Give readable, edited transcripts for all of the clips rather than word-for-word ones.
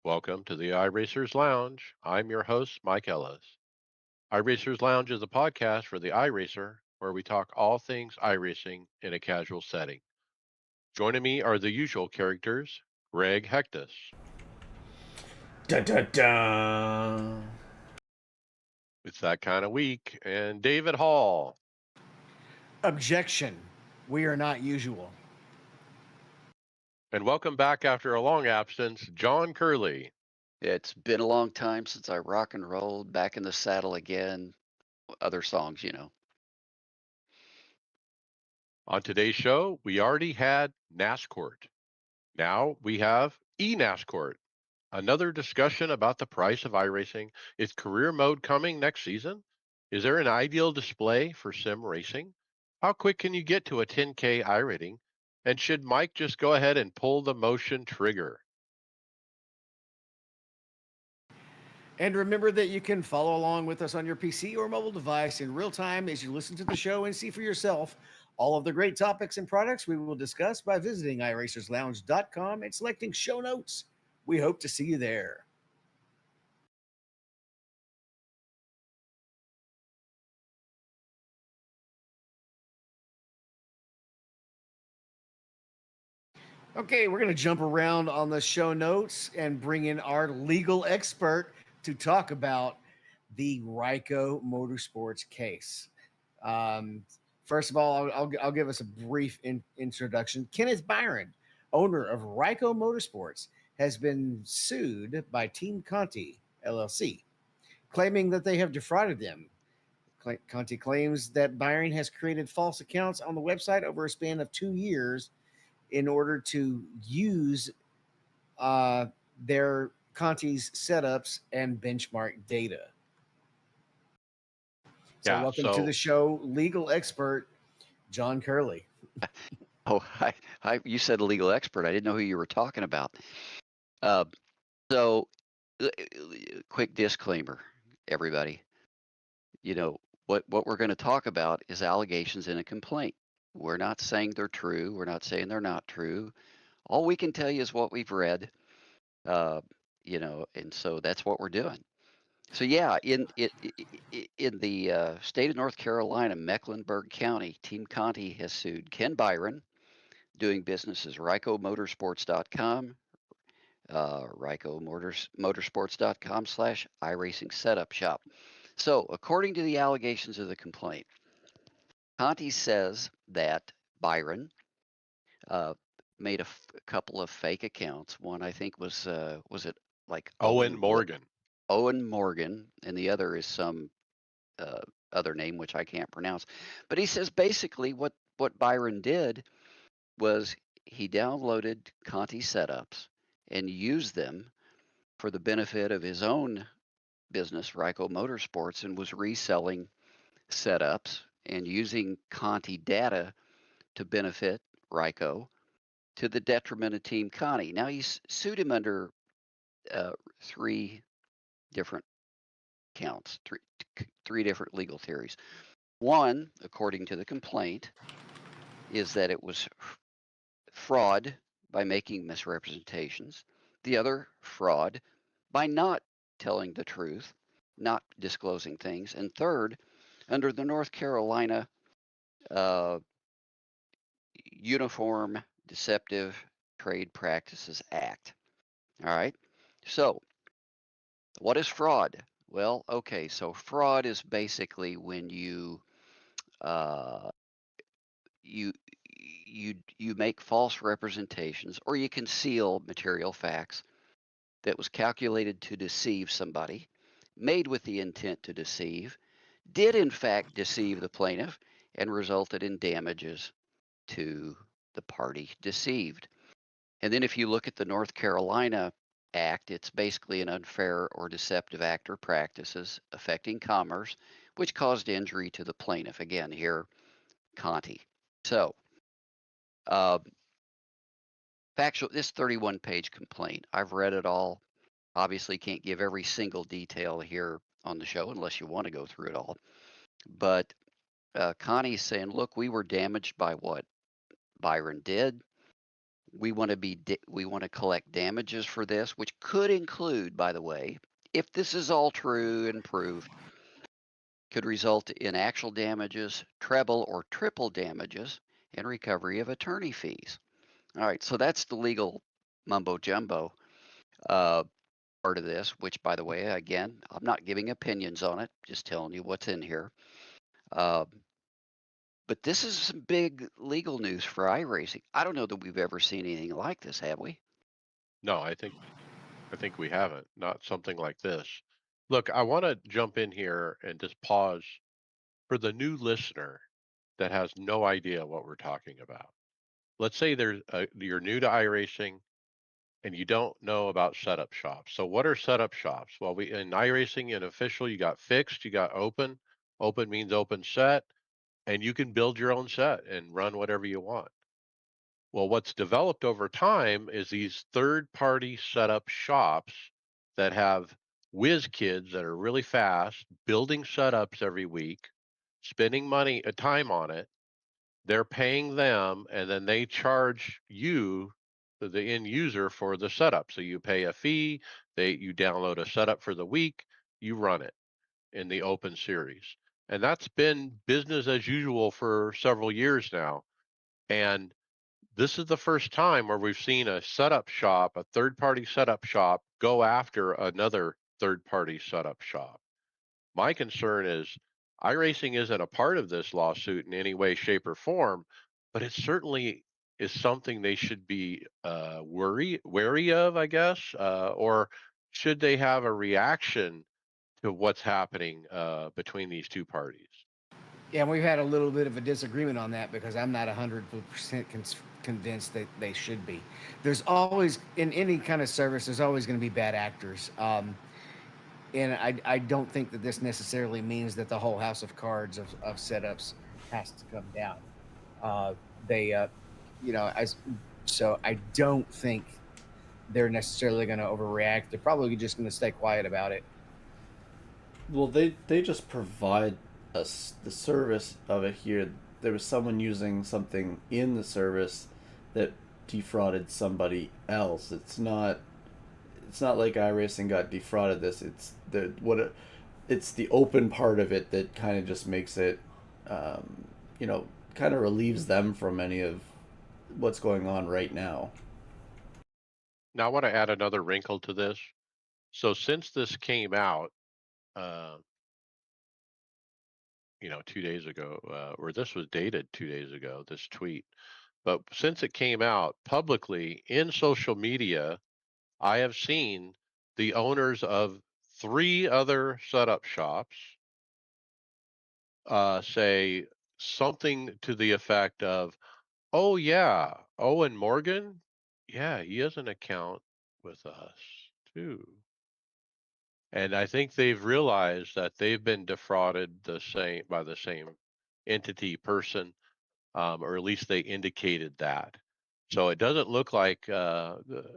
Welcome to the iRacers Lounge. I'm your host, Mike Ellis. iRacers Lounge is a podcast for the iRacer where we talk all things iRacing in a casual setting. Joining me are the usual characters, Greg Hectus. Dun dun dun. It's that kind of week, and David Hall. Objection. We are not usual. And welcome back after a long absence, John Curley. It's been a long time since I rock and rolled, back in the saddle again. Other songs. On today's show, we already had NASCORT. Now we have eNASCORT. Another discussion about the price of iRacing. Is career mode coming next season? Is there an ideal display for sim racing? How quick can you get to a 10K iRating? And should Mike just go ahead and pull the motion trigger? And remember that you can follow along with us on your PC or mobile device in real time as you listen to the show and see for yourself all of the great topics and products we will discuss by visiting iRacersLounge.com and selecting show notes. We hope to see you there. Okay, we're going to jump around on the show notes and bring in our legal expert to talk about the Ryko Motorsports case. Um, First of all, I'll give us a brief introduction. Kenneth Byron, owner of Ryko Motorsports, has been sued by Team Conti LLC, claiming that they have defrauded them. Conti claims that Byron has created false accounts on the website over a span of 2 years in order to use uh, their Conti's setups and benchmark data. So, Yeah, welcome to so the show, legal expert John Curley. Oh, you said legal expert. I didn't know who you were talking about. Uh, so, quick disclaimer, everybody. What we're going to talk about is allegations in a complaint. We're not saying they're true. We're not saying they're not true. All we can tell you is what we've read. And so that's what we're doing. So yeah, in the state of North Carolina, Mecklenburg County, Team Conti has sued Ken Byron, doing business as RykoMotorsports.com, RykoMotorsports.com/iRacing Setup Shop. So according to the allegations of the complaint, Conti says that Byron made a couple of fake accounts. One I think was it like Owen Morgan. Owen Morgan, and the other is some other name which I can't pronounce. But he says basically what Byron did was he downloaded Conti setups and used them for the benefit of his own business, Ryko Motorsports, and was reselling setups and using Conti data to benefit Ryko to the detriment of Team Conti. Now he's sued him under three different counts, three different legal theories. One, according to the complaint, is that it was fraud by making misrepresentations. The other, fraud by not telling the truth, not disclosing things. And third, under the North Carolina uh, Uniform Deceptive Trade Practices Act. All right. So, what is fraud? Well, okay. So, fraud is basically when uh, you you make false representations or you conceal material facts that was calculated to deceive somebody, made with the intent to deceive, did in fact deceive the plaintiff, and resulted in damages to the party deceived. And then if you look at the North Carolina Act, it's basically an unfair or deceptive act or practices affecting commerce, which caused injury to the plaintiff. Again, here, Conti. So, uh, factual, this 31-page complaint, I've read it all. Obviously, can't give every single detail here on the show unless you want to go through it all. But Connie's saying, look, we were damaged by what Byron did. We want to we want to collect damages for this, which could include, by the way, if this is all true and proved, could result in actual damages, treble or triple damages, and recovery of attorney fees. All right, so that's the legal mumbo jumbo uh, part of this, which, by the way, again, I'm not giving opinions on it, just telling you what's in here. Uh, but this is some big legal news for iRacing. I don't know that we've ever seen anything like this, have we? No, I think we haven't. Not something like this. Look, I want to jump in here and just pause for the new listener that has no idea what we're talking about. Let's say you're new to iRacing and you don't know about setup shops. So what are setup shops? Well, we in iRacing and official, you got fixed, you got open. Open means open set, and you can build your own set and run whatever you want. Well, what's developed over time is these third-party setup shops that have whiz kids that are really fast, building setups every week, spending money, time on it. They're paying them, and then they charge you, the end user, for the setup. So you pay a fee. You download a setup for the week. You run it in the open series, and that's been business as usual for several years now. And this is the first time where we've seen a setup shop, a third party setup shop, go after another third party setup shop. My concern is iRacing isn't a part of this lawsuit in any way, shape, or form, but it certainly is something they should be wary of, I guess, or should they have a reaction to what's happening between these two parties? Yeah, and we've had a little bit of a disagreement on that because I'm not 100% convinced that they should be. There's always, in any kind of service, there's always going to be bad actors. And I don't think that this necessarily means that the whole house of cards of setups has to come down. They, you know, as so I don't think they're necessarily going to overreact. They're probably just going to stay quiet about it. Well, they just provide us the service of it here. There was someone using something in the service that defrauded somebody else. It's not like iRacing got defrauded. It's the open part of it that kind of just makes it, you know, kind of relieves them from any of what's going on right now. Now, I want to add another wrinkle to this. So, since this came out, uh, 2 days ago, or this was dated 2 days ago, this tweet. But since it came out publicly in social media, I have seen the owners of three other setup shops say something to the effect of, "Oh yeah, Owen Morgan, yeah, he has an account with us too." And I think they've realized that they've been defrauded by the same entity person, or at least they indicated that. So it doesn't look like the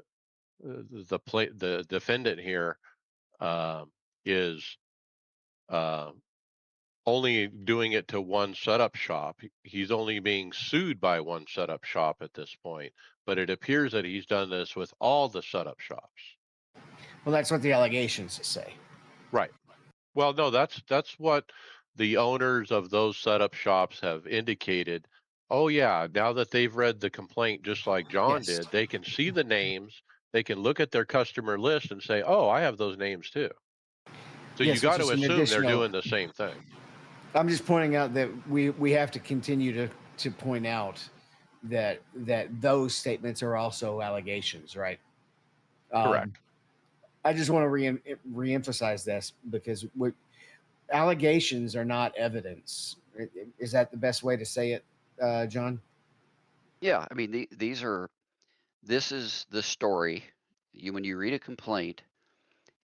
defendant here is uh, only doing it to one setup shop. He's only being sued by one setup shop at this point, but it appears that he's done this with all the setup shops. Well, that's what the allegations say. Right. Well, no, that's what the owners of those setup shops have indicated. Oh yeah, now that they've read the complaint just like John Yes. did, they can see the names, they can look at their customer list and say, "Oh, I have those names too." So you Yes, got which to is an assume they're additional. doing the same thing. I'm just pointing out that we have to continue to point out that those statements are also allegations, right? Um, Correct. I just want to reemphasize this because allegations are not evidence. Is that the best way to say it, John? Yeah, I mean, this is the story. When you read a complaint,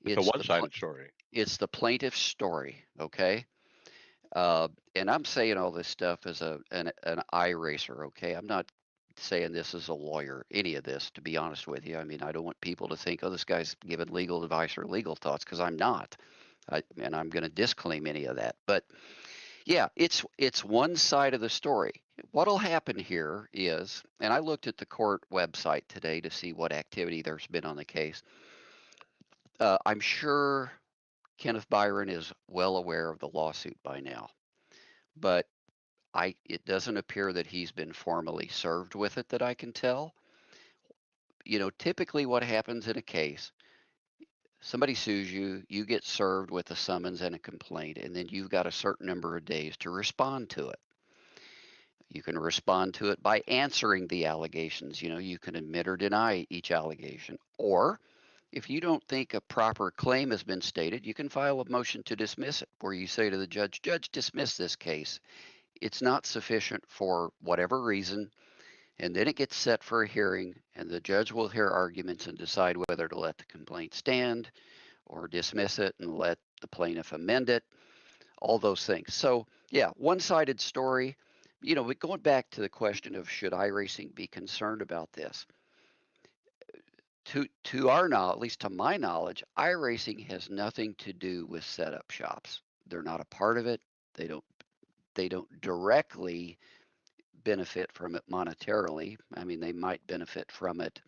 It's a it's one-sided story. it's the plaintiff's story, okay? And I'm saying all this stuff as an iRacer, okay? I'm not saying this as a lawyer, any of this, to be honest with you. I mean, I don't want people to think, oh, this guy's giving legal advice or legal thoughts, because I'm not. And I'm going to disclaim any of that. But yeah, it's one side of the story. What'll happen here is, and I looked at the court website today to see what activity there's been on the case. I'm sure Kenneth Byron is well aware of the lawsuit by now, but it doesn't appear that he's been formally served with it that I can tell. Typically what happens in a case, somebody sues you, you get served with a summons and a complaint, and then you've got a certain number of days to respond to it. You can respond to it by answering the allegations. You can admit or deny each allegation. Or if you don't think a proper claim has been stated, you can file a motion to dismiss it, where you say to the judge, Judge, dismiss this case. It's not sufficient for whatever reason. And then it gets set for a hearing, and the judge will hear arguments and decide whether to let the complaint stand or dismiss it and let the plaintiff amend it, all those things. So, yeah, one-sided story. But going back to the question of should iRacing be concerned about this? To our knowledge, at least to my knowledge, iRacing has nothing to do with setup shops. They're not a part of it. They don't directly benefit from it monetarily. I mean, they might benefit from it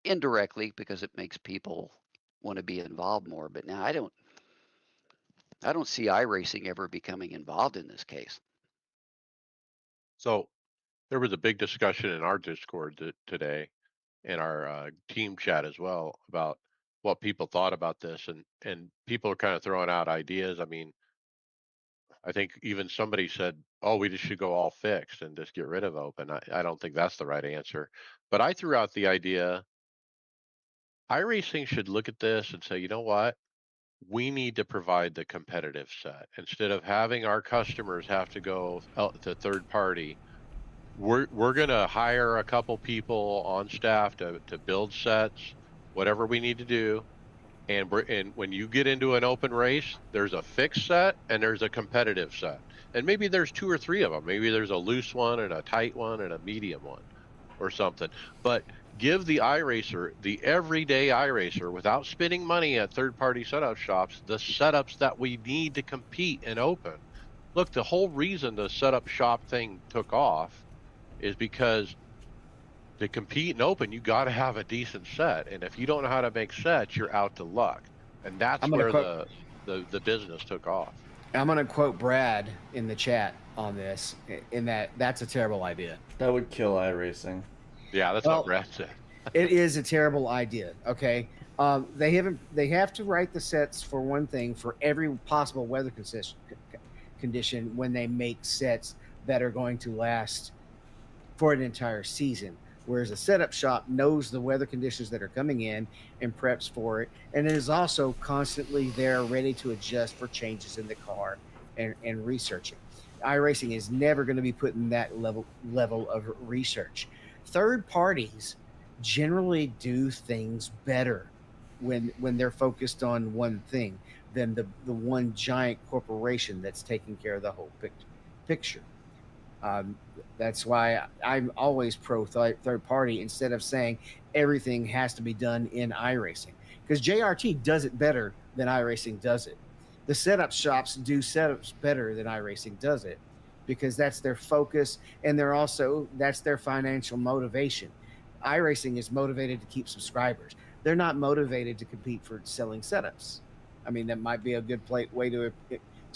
indirectly because it makes people want to be involved more. But now I don't see iRacing ever becoming involved in this case. So there was a big discussion in our Discord today, in our team chat as well, about what people thought about this, and people are kind of throwing out ideas. I mean, I think even somebody said, "Oh, we just should go all fixed and just get rid of open." I don't think that's the right answer, but I threw out the idea iRacing should look at this and say, you know what? We need to provide the competitive set instead of having our customers have to go out to third party. We're going to hire a couple people on staff to build sets, whatever we need to do. And when you get into an open race, there's a fixed set and there's a competitive set. And maybe there's two or three of them. Maybe there's a loose one and a tight one and a medium one or something. But give the iRacer, the everyday iRacer, without spending money at third-party setup shops, the setups that we need to compete in open. Look, the whole reason the setup shop thing took off is because to compete in open, you got to have a decent set, and if you don't know how to make sets, you're out to luck, and that's I'm gonna where quote. the business took off. I'm gonna quote Brad in the chat on this. In that's a terrible idea. That would kill iRacing. Yeah, that's what Well, Brad said. it is a terrible idea. Okay, they haven't. They have to write the sets for one thing for every possible weather condition when they make sets that are going to last for an entire season. Whereas a setup shop knows the weather conditions that are coming in and preps for it, and it is also constantly there ready to adjust for changes in the car and researching. iRacing is never going to be put in that level of research. Third parties generally do things better when they're focused on one thing than the one giant corporation that's taking care of the whole picture. Um, that's why I'm always pro third party instead of saying everything has to be done in iRacing because JRT does it better than iRacing does it. The setup shops do setups better than iRacing does it because that's their focus and that's their financial motivation. iRacing is motivated to keep subscribers. They're not motivated to compete for selling setups. I mean, that might be a good way to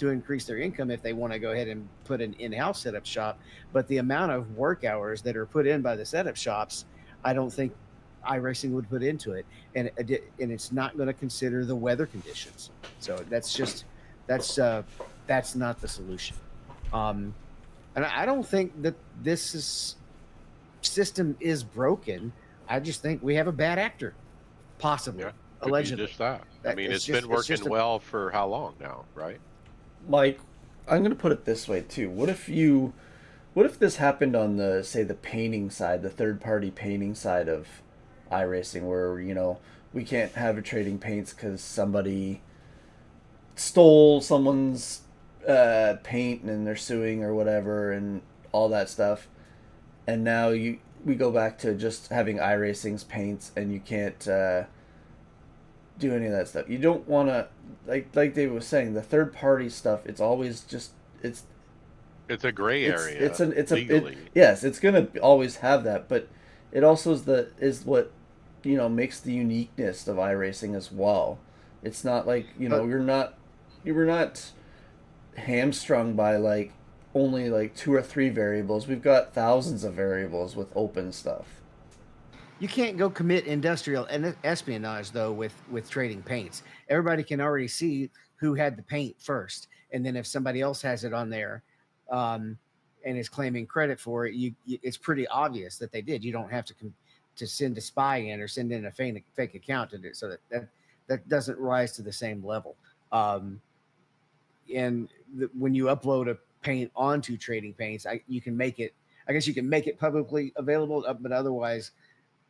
increase their income if they want to go ahead and put an in-house setup shop. But the amount of work hours that are put in by the setup shops, I don't think iRacing would put into it, and it's not going to consider the weather conditions. So that's that's not the solution. Um, and I don't think that system is broken. I just think we have a bad actor, possibly, Yeah, could be allegedly. just that. I mean, it's been It's just working well for how long now, right? Like, I'm gonna put it this way too. What if this happened on the, say, the painting side, the third party painting side of iRacing, where we can't have a trading paints because somebody stole someone's paint and they're suing or whatever and all that stuff, and now we go back to just having iRacing's paints and you can't do any of that stuff. You don't want to, like David was saying, the third party stuff. It's always just It's a gray it's area an it's a it legally. yes, it's gonna always have that, but it also is what makes the uniqueness of iRacing as well. It's not like But we're not hamstrung by like only like two or three variables. We've got thousands of variables with open stuff. you can't go commit industrial and espionage though with trading paints. Everybody can already see who had the paint first, and then if somebody else has it on there, um, and is claiming credit for it, it's pretty obvious that they did. You don't have to send a spy in or send in a fake account to do so that doesn't rise to the same level. Um, and when you upload a paint onto Trading Paints, you can make it. I guess you can make it publicly available, but otherwise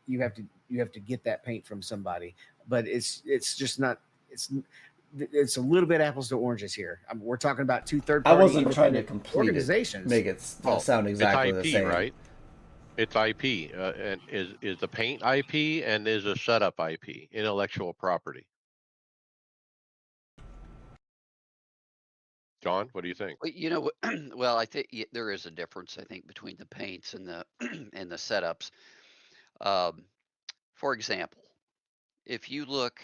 you have to get that paint from somebody. But it's just not. It's a little bit apples to oranges here. We're talking about two third I party wasn't trying to independent complete it, organizations. make it Oh, sound it's exactly the IP, same. right? It's IP, and is the paint IP and is a setup IP, intellectual property. John, what do you think? Well, well, I think there is a difference. I think between the paints and the and the setups. Um, for example, if you look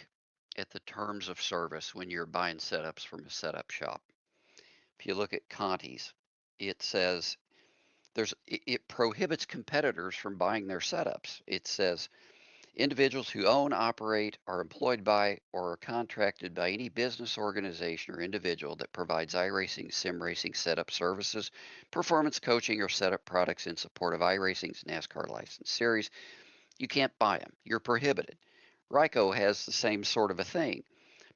at the terms of service when you're buying setups from a setup shop, if you look at Conti's, it says it prohibits competitors from buying their setups. It says individuals who own, operate, are employed by, or are contracted by any business, organization, or individual that provides iRacing, sim racing setup services, performance coaching, or setup products in support of iRacing's NASCAR license series, you can't buy them. You're prohibited. Ryko has the same sort of a thing.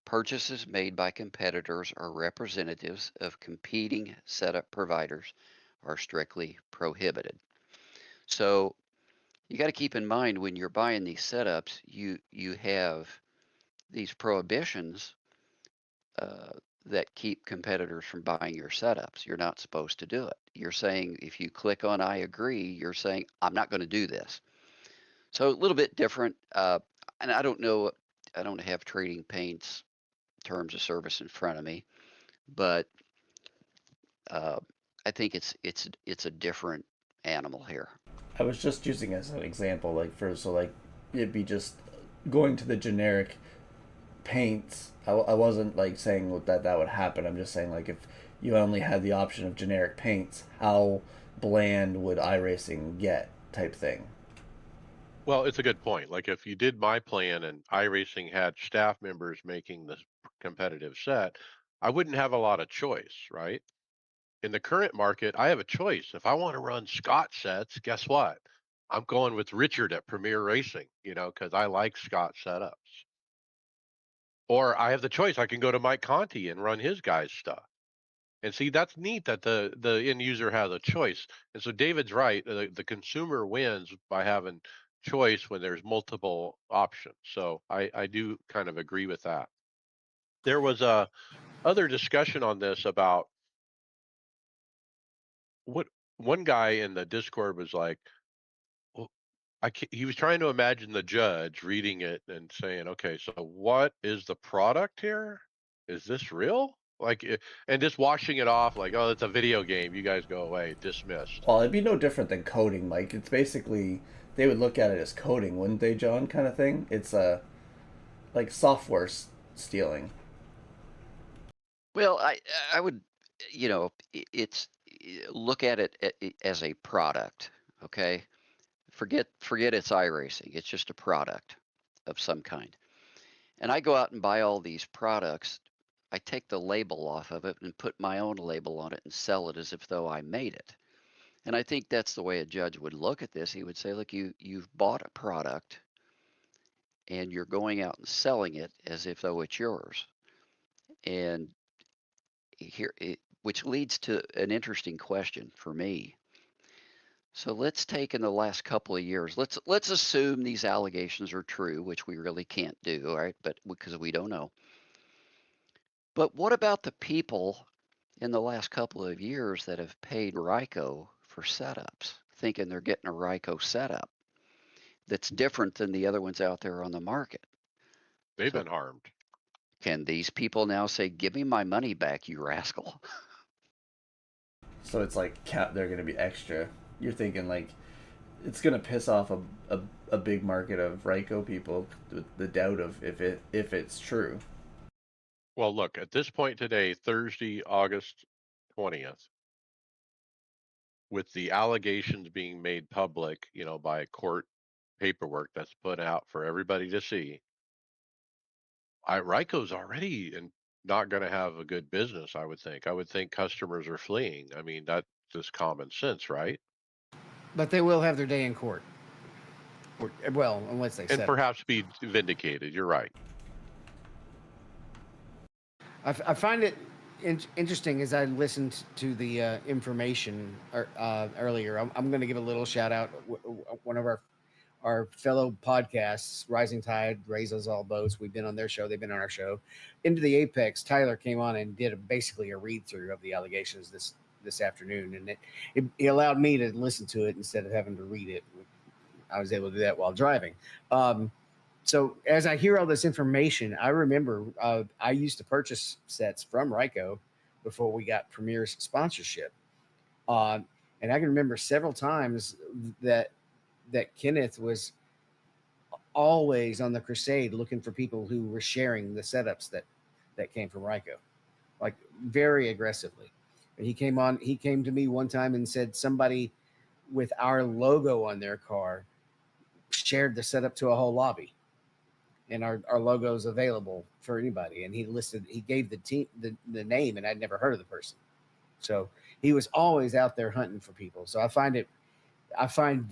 Purchases made by competitors or representatives of competing setup providers are strictly prohibited. So you got to keep in mind when you're buying these setups, you have these prohibitions uh, that keep competitors from buying your setups. You're not supposed to do it. You're saying if you click on I agree, you're saying I'm not going to do this. So a little bit different. And I don't know. I don't have Trading Paints terms of service in front of me, but uh, I think it's a different animal here. I was just using as an example, like it'd be just going to the generic paints. I wasn't like saying that would happen. I'm just saying like if you only had the option of generic paints, how bland would iRacing get type thing. Well, it's a good point. Like if you did my plan and iRacing had staff members making this competitive set, I wouldn't have a lot of choice, right? In the current market, I have a choice. If I want to run Scott sets, guess what? I'm going with Richard at Premier Racing, because I like Scott setups. Or I have the choice. I can go to Mike Conti and run his guys' stuff. And see, that's neat that the end user has a choice. And so David's right. The consumer wins by having choice when there's multiple options. So I do kind of agree with that. There was a other discussion on this about what one guy in the Discord was like, well, he was trying to imagine the judge reading it and saying, okay, so what is the product here? Is this real? And just washing it off like, oh, it's a video game. You guys go away, dismissed. Well, it'd be no different than coding, Mike. It's basically they would look at it as coding, wouldn't they, John? Kind of thing. It's like software stealing. Well, I would, it's look at it as a product. Okay, forget it's iRacing. It's just a product of some kind. And I go out and buy all these products. I take the label off of it and put my own label on it and sell it as if though I made it. And I think that's the way a judge would look at this. He would say, look, you've bought a product and you're going out and selling it as if though it's yours. And which leads to an interesting question for me. So let's take in the last couple of years. Let's assume these allegations are true, which we really can't do, all right? But because we don't know. But what about the people in the last couple of years that have paid Ryko for setups, thinking they're getting a Ryko setup that's different than the other ones out there on the market? They've So been harmed. can these people now say, "Give me my money back, you rascal"? so it's like they're going to be extra. You're thinking like it's going to piss off a big market of Ryko people with the doubt of if it's true. Well, look, at this point today, Thursday, August 20th, with the allegations being made public, by court paperwork that's put out for everybody to see, Ryko's already not going to have a good business, I would think. I would think customers are fleeing. I mean, that's just common sense, right? But they will have their day in court. Well, unless they And settle. perhaps be vindicated. You're right. I find it interesting as I listened to the information earlier. I'm going to give a little shout out. One of our fellow podcasts, Rising Tide raises all boats. We've been on their show. They've been on our show. Into the Apex, Tyler came on and did basically a read through of the allegations this afternoon, and it allowed me to listen to it instead of having to read it. I was able to do that while driving. So as I hear all this information, I remember I used to purchase sets from Ryko before we got Premier's sponsorship, uh, and I can remember several times that Kenneth was always on the crusade looking for people who were sharing the setups that came from Ryko, like very aggressively. And he came to me one time and said somebody with our logo on their car shared the setup to a whole lobby, and our logo is available for anybody. And he gave the team the name, and I'd never heard of the person. So he was always out there hunting for people. So I find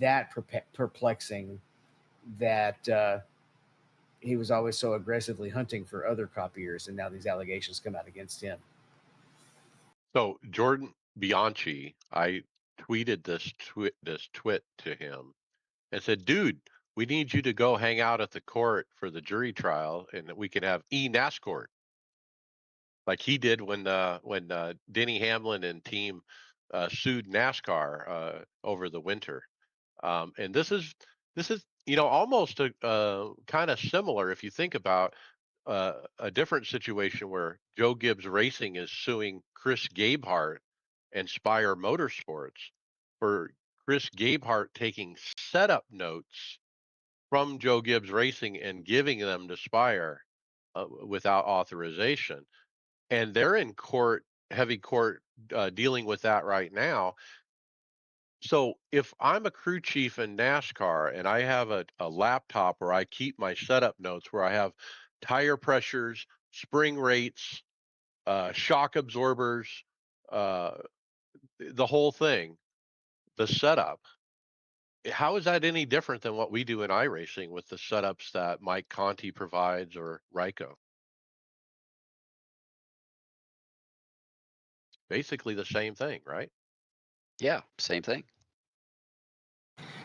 that perplexing that he was always so aggressively hunting for other copiers, and now these allegations come out against him. So Jordan Bianchi, I tweeted this twit to him and said, "Dude, we need you to go hang out at the court for the jury trial, and we can have NASCORT like he did when Denny Hamlin and team sued NASCAR over the winter." And this is almost a kind of similar if you think about a different situation where Joe Gibbs Racing is suing Chris Gabehart and Spire Motorsports for Chris Gabehart taking setup notes from Joe Gibbs Racing and giving them to Spire without authorization. And they're in court, heavy court, dealing with that right now. So if I'm a crew chief in NASCAR and I have a laptop where I keep my setup notes, where I have tire pressures, spring rates, shock absorbers, uh, the whole thing, the setup, how is that any different than what we do in iRacing with the setups that Mike Conti provides or Ryko? Basically the same thing, right? Yeah, same thing.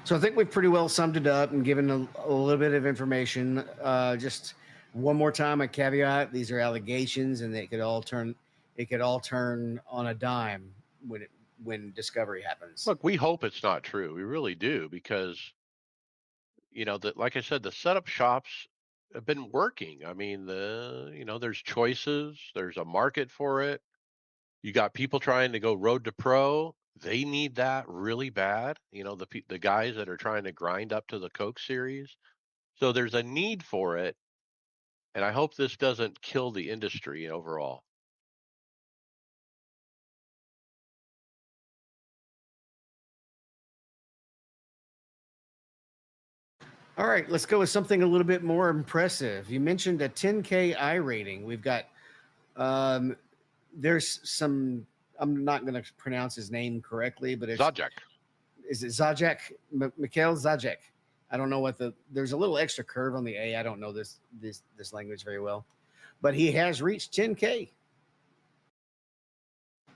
So I think we've pretty well summed it up and given a little bit of information. Just one more time, a caveat: these are allegations, and it could all turn on a dime when discovery happens. Look, we hope it's not true. We really do because that, like I said, the setup shops have been working. I mean, there's choices, there's a market for it. You got people trying to go road to pro. They need that really bad. The guys that are trying to grind up to the Coke series. So there's a need for it, and I hope this doesn't kill the industry overall. All right, let's go with something a little bit more impressive. You mentioned a 10K I rating. We've got um, there's some. I'm not going to pronounce his name correctly, but Zajek. is it Zajek? Mikhail Zajek. I don't know what there's a little extra curve on the A. I don't know this language very well, but he has reached 10K.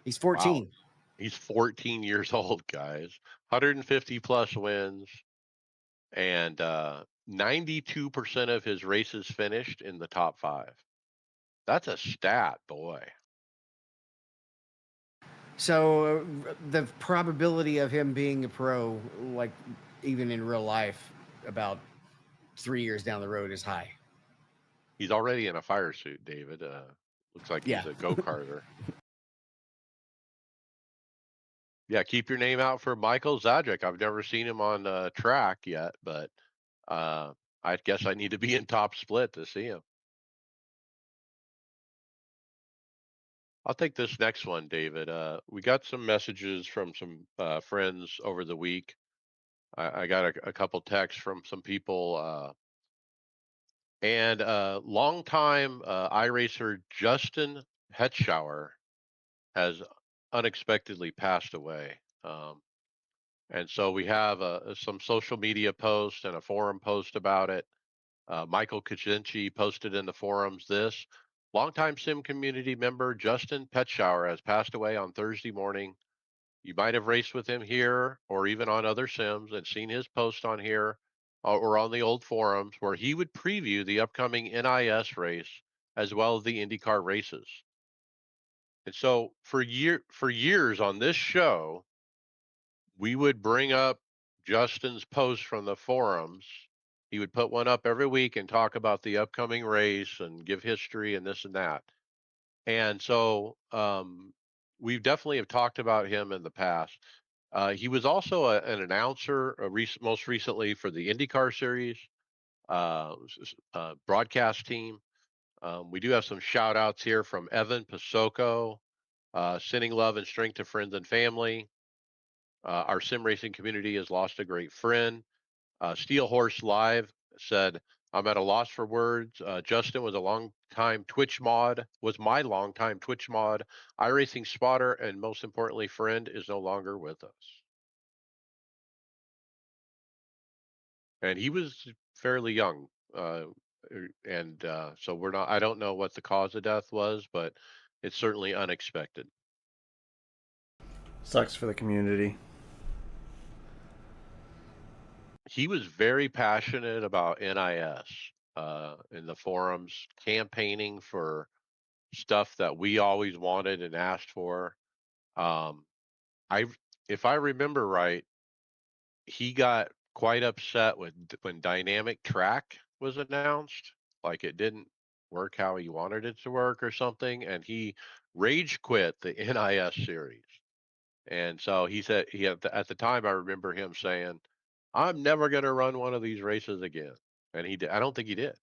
He's Wow. 14. He's 14 years old, guys. 150 plus wins, and 92% of his races finished in the top 5. That's a stat, boy. So the probability of him being a pro, like even in real life, about 3 years down the road, is high. He's already in a fire suit, David. Looks like Yeah. he's a go-karter. Yeah, keep your name out for Michael Zajic. I've never seen him on track yet, but uh, I guess I need to be in top split to see him. I'll take this next one, David. We got some messages from some friends over the week. I got a couple texts from some people, and longtime iRacer Justin Hetschauer has unexpectedly passed away. And so we have some social media posts and a forum post about it. Michael Kaczynski posted in the forums this: longtime sim community member Justin Petschauer has passed away on Thursday morning. You might have raced with him here or even on other sims and seen his post on here or on the old forums where he would preview the upcoming NIS race as well as the IndyCar races. And so for years on this show, we would bring up Justin's posts from the forums. He would put one up every week and talk about the upcoming race and give history and this and that. And so we definitely have talked about him in the past. He was also an announcer, most recently for the IndyCar series broadcast team. We do have some shout outs here from Evan Pasoko, sending love and strength to friends and family. Our sim racing community has lost a great friend. Steel Horse Live said, "I'm at a loss for words. Justin was a long time Twitch mod, was my long time Twitch mod. iRacing spotter, and most importantly, friend is no longer with us." And he was fairly young. And so we're not, I don't know what the cause of death was, but it's certainly unexpected. Sucks for the community. He was very passionate about NIS in the forums, campaigning for stuff that we always wanted and asked for. Um, I, if I remember right, he got quite upset when dynamic track was announced, like it didn't work how he wanted it to work or something, and he rage quit the NIS series. And so he said at the time I remember him saying, "I'm never going to run one of these races again," and he did. I don't think he did.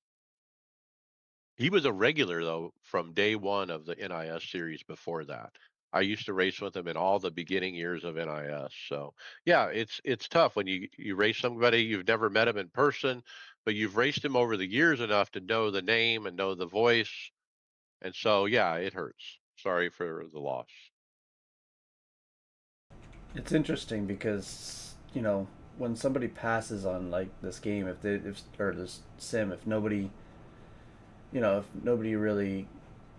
He was a regular though from day one of the NIS series before that. I used to race with him in all the beginning years of NIS. So yeah, it's tough when you race somebody you've never met him in person, but you've raced him over the years enough to know the name and know the voice. And so yeah, it hurts. Sorry for the loss. It's interesting because when somebody passes on like this game, if or this sim, if nobody really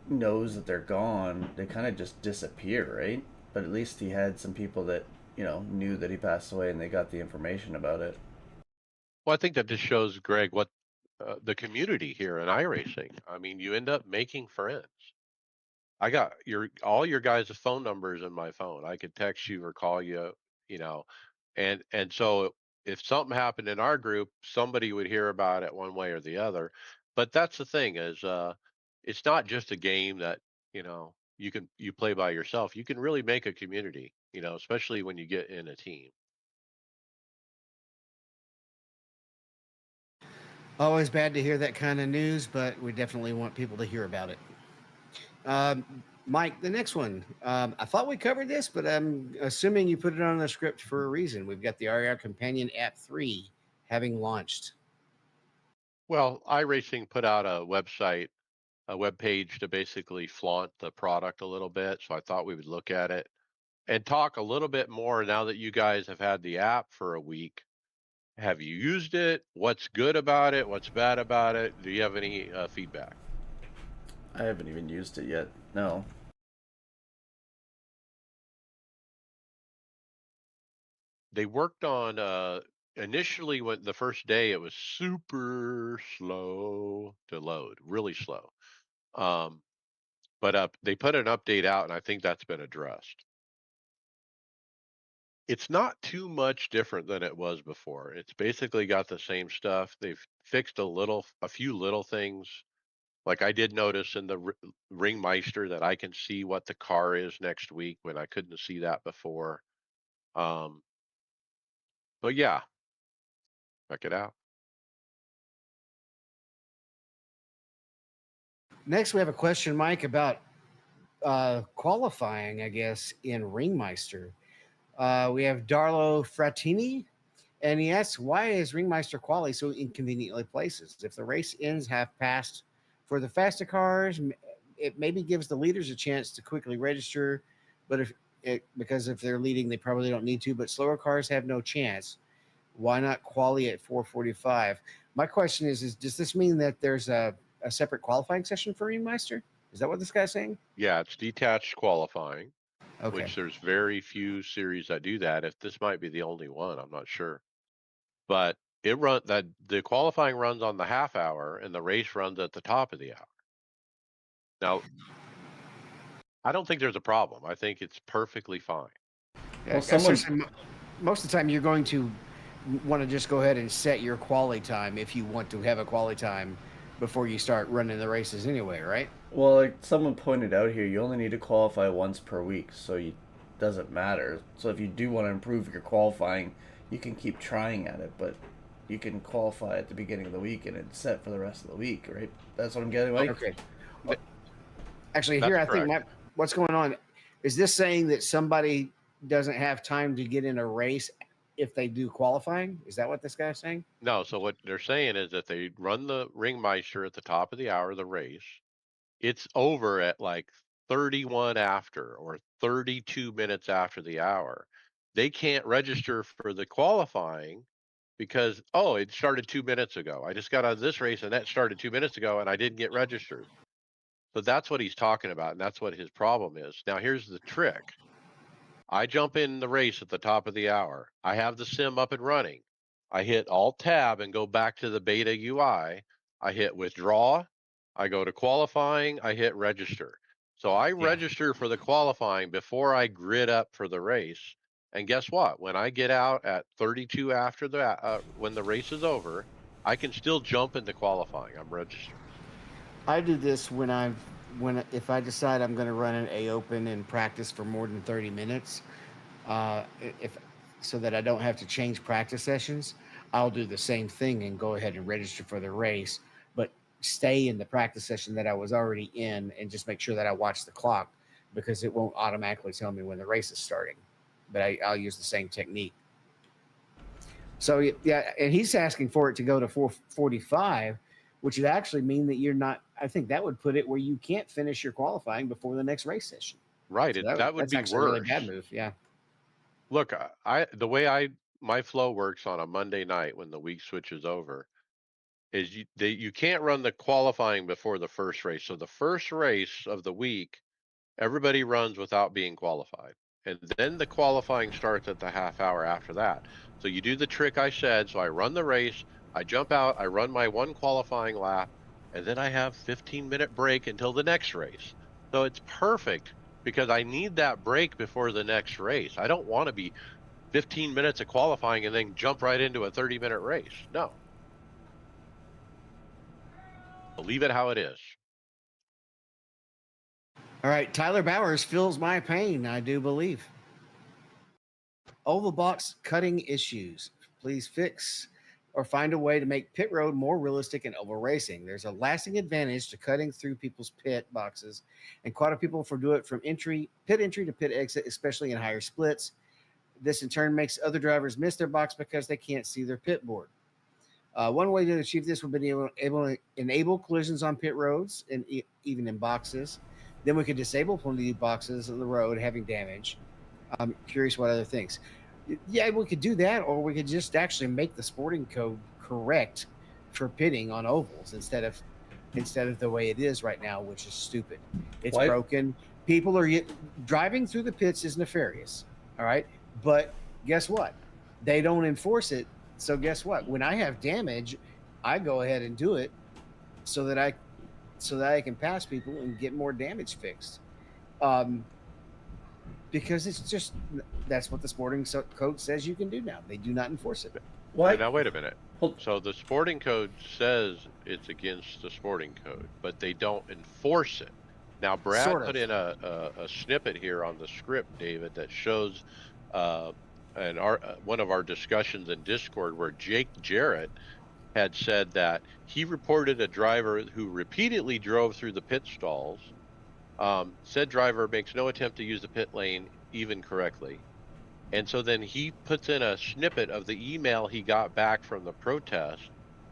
knows that they're gone, they kind of just disappear, right? But at least he had some people that knew that he passed away and they got the information about it. Well, I think that just shows Greg what the community here in iRacing. I mean, you end up making friends. I got your all your guys' phone numbers in my phone. I could text you or call you, you know, and so if something happened in our group, somebody would hear about it one way or the other. But that's the thing is, it's not just a game that you play by yourself. You can really make a community, especially when you get in a team. Always bad to hear that kind of news, but we definitely want people to hear about it. Mike, the next one. I thought we covered this, but I'm assuming you put it on the script for a reason. We've got the RR Companion App 3 having launched. Well, iRacing put out a web page to basically flaunt the product a little bit. So I thought we would look at it and talk a little bit more now that you guys have had the app for a week. Have you used it? What's good about it? What's bad about it? Do you have any feedback? I haven't even used it yet. No. They worked on initially when the first day it was super slow to load, really slow. Um, but they put an update out, and I think that's been addressed. It's not too much different than it was before. It's basically got the same stuff. They've fixed a few little things. Like I did notice in the Ringmeister that I can see what the car is next week when I couldn't see that before. Um, but yeah, check it out. Next, we have a question, Mike, about qualifying, I guess, in Ringmeister. We have Darlo Frattini, and he asks, why is Ringmeister quality so inconveniently places? If the race ends half past for the faster cars, it maybe gives the leaders a chance to quickly register, but because if they're leading, they probably don't need to. But slower cars have no chance. Why not quali at 4:45? My question is does this mean that there's a separate qualifying session for Ringmeister? Is that what this guy's saying? Yeah, it's detached qualifying, Okay. which there's very few series that do that. If this might be the only one, I'm not sure. But the qualifying runs on the half hour and the race runs at the top of the hour. Now, I don't think there's a problem. I think it's perfectly fine. Yeah, Well, someone most of the time you're going to want to just go ahead and set your quality time if you want to have a quality time before you start running the races anyway, right? Well, like someone pointed out here, you only need to qualify once per week, so it doesn't matter. So if you do want to improve your qualifying, you can keep trying at it, but you can qualify at the beginning of the week and it's set for the rest of the week, right? That's what I'm getting, Mike. Okay. Th- Actually, here That's I think correct. what's going on is this saying that somebody doesn't have time to get in a race if they do qualifying? Is that what this guy's saying? No, so what they're saying is that they run the Ringmeister at the top of the hour of the race. It's over at like 31 after or 32 minutes after the hour. They can't register for the qualifying because, oh, it started 2 minutes ago. I just got out of this race and that started 2 minutes ago and I didn't get registered. So that's what he's talking about. And that's what his problem is. Now, here's the trick. I jump in the race at the top of the hour. I have the sim up and running. I hit Alt Tab and go back to the beta UI. I hit withdraw. I go to qualifying. I hit register. So I Yeah. register for the qualifying before I grid up for the race. And guess what? When I get out at 32 after when the race is over, I can still jump into qualifying. I'm registered. I do this when if I decide I'm going to run an A Open and practice for more than 30 minutes, if so that I don't have to change practice sessions, I'll do the same thing and go ahead and register for the race, but stay in the practice session that I was already in and just make sure that I watch the clock because it won't automatically tell me when the race is starting. But I'll use the same technique. So yeah, and he's asking for it to go to 4:45, which would actually mean that you're not. I think that would put it where you can't finish your qualifying before the next race session. Right. So That would that's be actually a really bad worse. move. Yeah. Look, the way my flow works on a Monday night when the week switches over is you can't run the qualifying before the first race. So the first race of the week, everybody runs without being qualified. And then the qualifying starts at the half hour after that. So you do the trick I said. So I run the race, I jump out, I run my one qualifying lap, and then I have 15-minute break until the next race. So it's perfect because I need that break before the next race. I don't want to be 15 minutes of qualifying and then jump right into a 30-minute race. No, leave it how it is. All right. Tyler Bowers feels my pain. I do believe. Oval box cutting issues. Please fix or find a way to make pit road more realistic in oval racing. There's a lasting advantage to cutting through people's pit boxes, and quite a people for do it from pit entry to pit exit, especially in higher splits. This in turn makes other drivers miss their box because they can't see their pit board. One way to achieve this would be able to enable collisions on pit roads and even in boxes. Then we could disable plenty of boxes of the road having damage. I'm curious what other things. Yeah, we could do that, or we could just actually make the sporting code correct for pitting on ovals instead of the way it is right now, which is stupid. It's Why? broken. People are driving through the pits is nefarious. All right, but guess what? They don't enforce it. So guess what? When I have damage, I go ahead and do it so that I can pass people and get more damage fixed. Um, because it's just that's what the sporting code says you can do now. They do not enforce it. Why? Now, wait a minute. Hold, So the sporting code says it's against the sporting code, but they don't enforce it. Now, Brad Sort put of. in a snippet here on the script, David, that shows uh, and our one of our discussions in Discord where Jake Jarrett had said that he reported a driver who repeatedly drove through the pit stalls. Said driver makes no attempt to use the pit lane even correctly. And so then he puts in a snippet of the email he got back from the protest.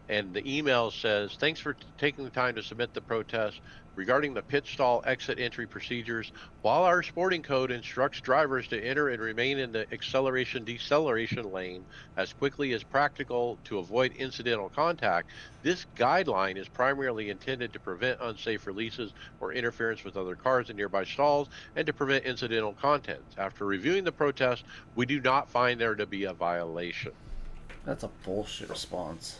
And the email says, thanks for taking the time to submit the protest regarding the pit stall exit entry procedures. While our sporting code instructs drivers to enter and remain in the acceleration deceleration lane as quickly as practical to avoid incidental contact, this guideline is primarily intended to prevent unsafe releases or interference with other cars in nearby stalls and to prevent incidental contents. After reviewing the protest, we do not find there to be a violation. That's a bullshit response.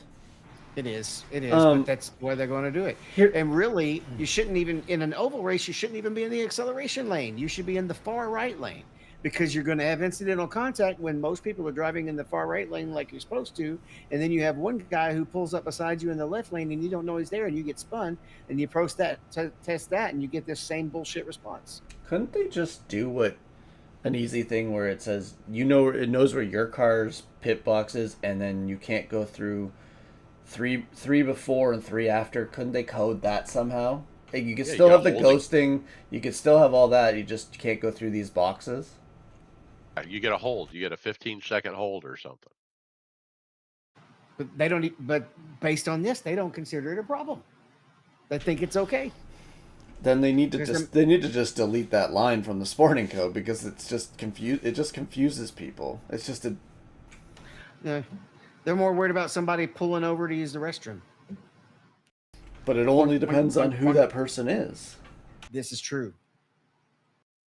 It is, but Um, that's why they're going to do it. here, And really, you shouldn't even in an oval race. You shouldn't even be in the acceleration lane. You should be in the far right lane because you're going to have incidental contact when most people are driving in the far right lane like you're supposed to, and then you have one guy who pulls up beside you in the left lane and you don't know he's there and you get spun and you approach that test that and you get this same bullshit response. couldn't they just do what an easy thing where it says it knows where your car's pit box is, and then you can't go through three before and three after? Couldn't they code that somehow? Like, you could Yeah, you still got have the holding. ghosting, you could still have all that. You just can't go through these boxes. You get a hold. You get a 15-second hold or something. But they don't. But based on this, they don't consider it a problem. They think it's okay. Then Because they need to just delete that line from the sporting code because it's just it just confuses people. It's just a they're more worried about somebody pulling over to use the restroom. but it only depends on who One, that person is. this is true.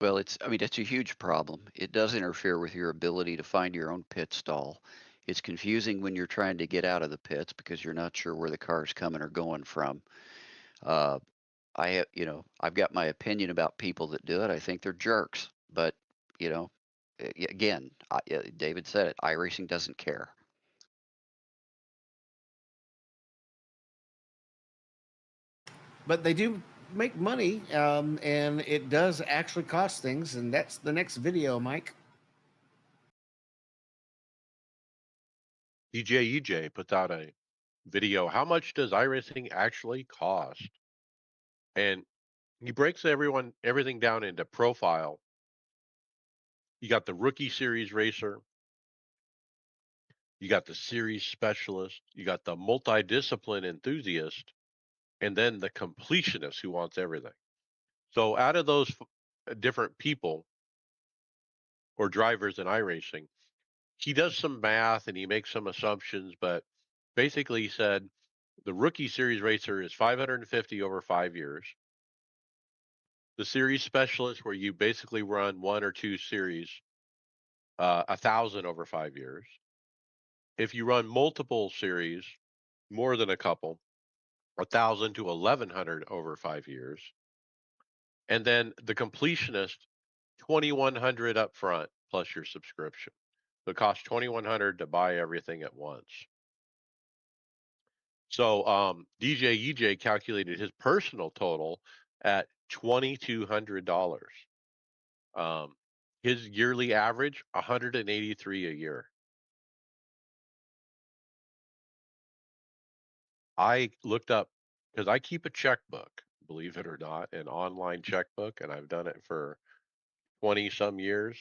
Well, I mean, it's a huge problem. It does interfere with your ability to find your own pit stall. It's confusing when you're trying to get out of the pits because you're not sure where the car's coming or going from. Uh, I've got my opinion about people that do it. I think they're jerks, but you know, again, David said it. iRacing doesn't care. But they do make money, and it does actually cost things. And that's the next video, Mike. DJ EJ puts out a video. How much does iRacing actually cost? And he breaks everything down into profile. You got the rookie series racer, you got the series specialist, you got the multidiscipline enthusiast, and then the completionist who wants everything. So out of those different people or drivers in iRacing, he does some math and he makes some assumptions, but basically he said the rookie series racer is 550 over 5 years. The series specialist, where you basically run one or two series, 1,000 over 5 years. If you run multiple series, more than a couple, 1,000 to 1,100 over 5 years. And then the completionist, 2,100 up front plus your subscription. So it costs 2,100 to buy everything at once. So DJ EJ calculated his personal total at $2,200. His yearly average, 183 a year. I looked up because I keep a checkbook, believe it or not, an online checkbook, and I've done it for 20 some years.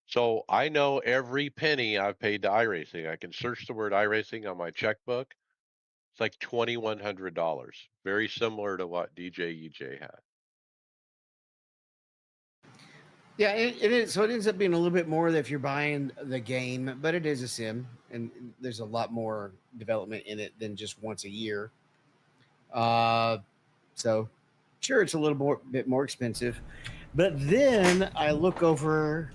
So I know every penny I've paid to iRacing. I can search the word iRacing on my checkbook. It's like $2,100. Very similar to what DJ EJ had. Yeah, it is. So it ends up being a little bit more if you're buying the game, but it is a sim, and there's a lot more development in it than just once a year. Uh, so sure, it's a little bit more expensive, but then I look over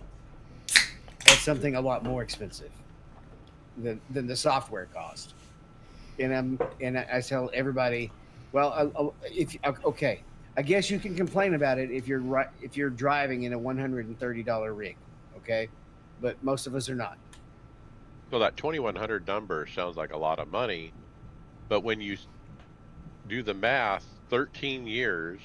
at something a lot more expensive than the software cost, and I tell everybody, well, if okay, I guess you can complain about it if you're driving in a $130 rig, okay, but most of us are not. So that 2,100 number sounds like a lot of money, but when you do the math, 13 years,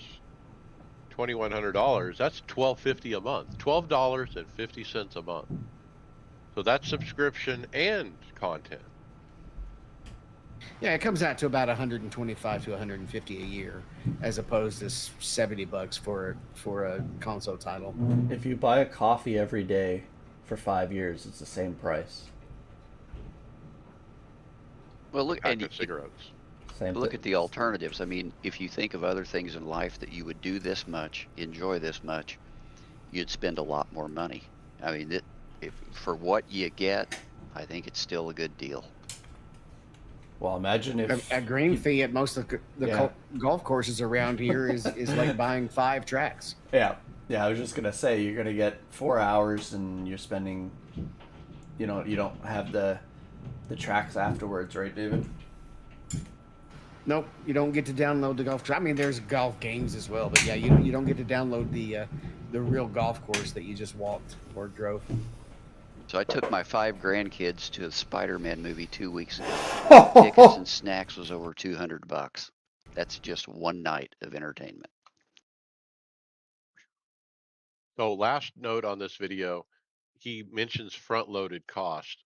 $2,100, that's $12.50 a month. $12.50 a month. So that's subscription and content. Yeah, it comes out to about 125 to 150 a year, as opposed to $70 for a console title. If you buy a coffee every day for 5 years, it's the same price. Well, look, Pack of cigarettes. Same look thing. at the alternatives. I mean, if you think of other things in life that you would do this much, enjoy this much, you'd spend a lot more money. I mean, if for what you get, I think it's still a good deal. Well, imagine if A green fee at most of the Yeah. golf courses around here is like buying 5 tracks. Yeah, I was just gonna say you're gonna get 4 hours, and you're spending. You don't have the tracks afterwards, right, David? Nope, you don't get to download the golf. I mean, there's golf games as well, but yeah, you don't get to download the real golf course that you just walked or drove. So I took my 5 grandkids to a Spider-Man movie 2 weeks ago. Tickets and snacks was over $200. That's just one night of entertainment. So last note on this video, he mentions front-loaded cost.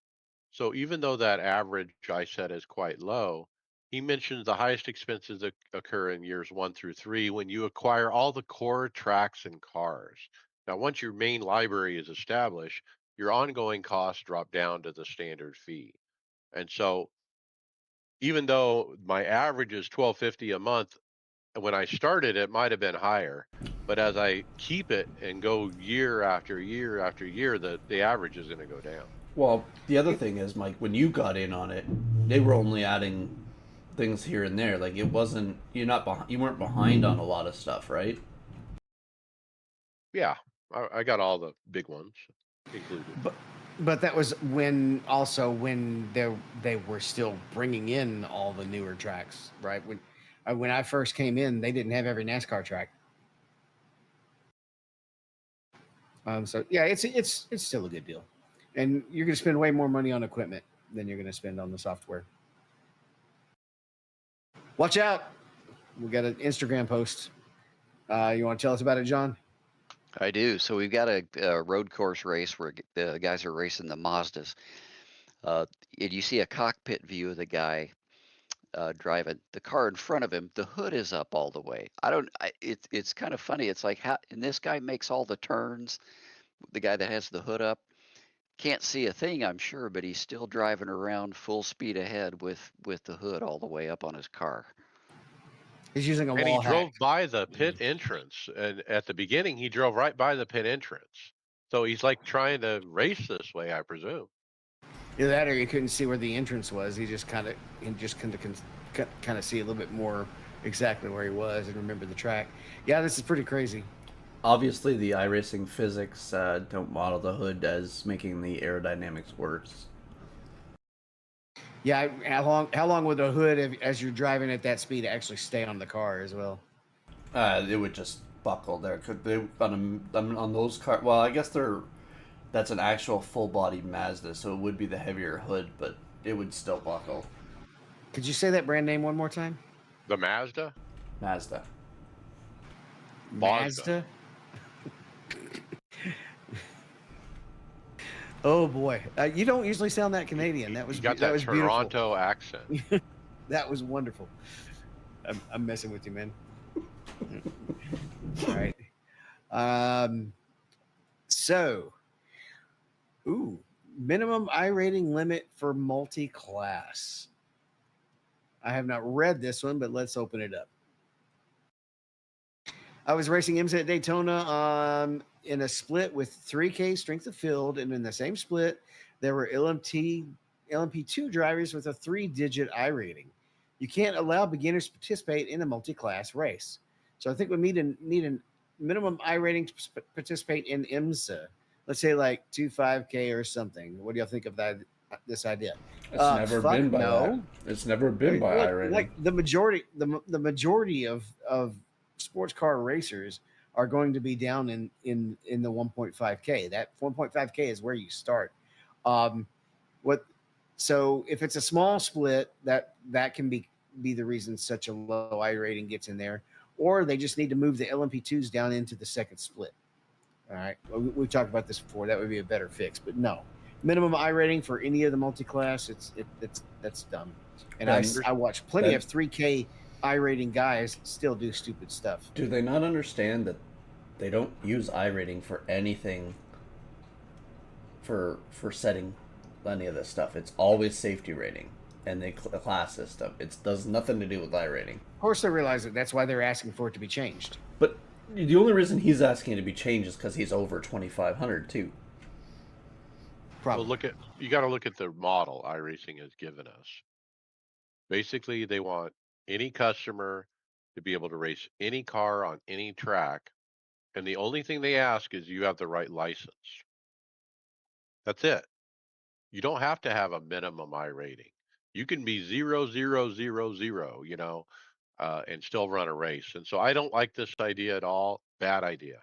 So even though that average I said is quite low, he mentions the highest expenses occur in years 1 through 3 when you acquire all the core tracks and cars. Now, once your main library is established, your ongoing costs drop down to the standard fee. And so even though my average is 1250 a month, when I started it might have been higher, but as I keep it and go year after year after year, the average is going to go down. Well, the other thing is, Mike, when you got in on it, they were only adding things here and there. Like, it wasn't you weren't behind on a lot of stuff, right? Yeah, I got all the big ones included. But that was when they were still bringing in all the newer tracks, right? When I first came in, they didn't have every NASCAR track. So yeah, it's still a good deal, and you're going to spend way more money on equipment than you're going to spend on the software. Watch out! We got an Instagram post. You want to tell us about it, John? I do. So we've got a road course race where the guys are racing the Mazdas. And you see a cockpit view of the guy driving the car in front of him. The hood is up all the way. It's kind of funny. It's like, and this guy makes all the turns. The guy that has the hood up can't see a thing, I'm sure, but he's still driving around full speed ahead with the hood all the way up on his car. He's using a And he wall hack. drove by the pit entrance, and at the beginning he drove right by the pit entrance. So he's like trying to race this way, I presume. Either that, or you couldn't see where the entrance was. He just kind of see a little bit more exactly where he was and remember the track. Yeah, this is pretty crazy. Obviously, the iRacing physics don't model the hood as making the aerodynamics worse. Yeah, how long would the hood, as you're driving at that speed, actually stay on the car as well? It would just buckle there. Could they on those cars? Well, I guess that's an actual full body Mazda, so it would be the heavier hood, but it would still buckle. Could you say that brand name one more time? The Mazda? Mazda. Mazda? Oh boy, you don't usually sound that Canadian. That was You got that that was Toronto accent. beautiful. That was wonderful. I'm messing with you, man. All right. So, minimum I rating limit for multi-class. I have not read this one, but let's open it up. I was racing IMSA at Daytona in a split with 3K strength of field, and in the same split, there were LMP2 drivers with a 3-digit I rating. You can't allow beginners to participate in a multi-class race. So I think we need a minimum I rating to participate in IMSA. Let's say like 25K or something. What do y'all think of this idea? It's never been by that. It's never been by I rating. Like the majority of sports car racers are going to be down in the 1.5K. That 1.5K is where you start. So if it's a small split, that can be the reason such a low I rating gets in there, or they just need to move the LMP2s down into the second split. All right, we've talked about this before. That would be a better fix, but no, minimum I rating for any of the multi-class. It's that's dumb. And And I watch plenty then of 3K I rating guys still do stupid stuff. do they not understand that they don't use iRating for anything for setting any of this stuff? It's always safety rating and the class system. It does nothing to do with iRating. Of course, they realize it. That's why they're asking for it to be changed. But the only reason he's asking it to be changed is because he's over 2,500 too. Well, Probably. you got to look at the model iRacing has given us. Basically, they want any customer to be able to race any car on any track, and the only thing they ask is you have the right license. That's it. You don't have to have a minimum I rating. You can be 0, 0, 0, 0, and still run a race. And so I don't like this idea at all. Bad idea.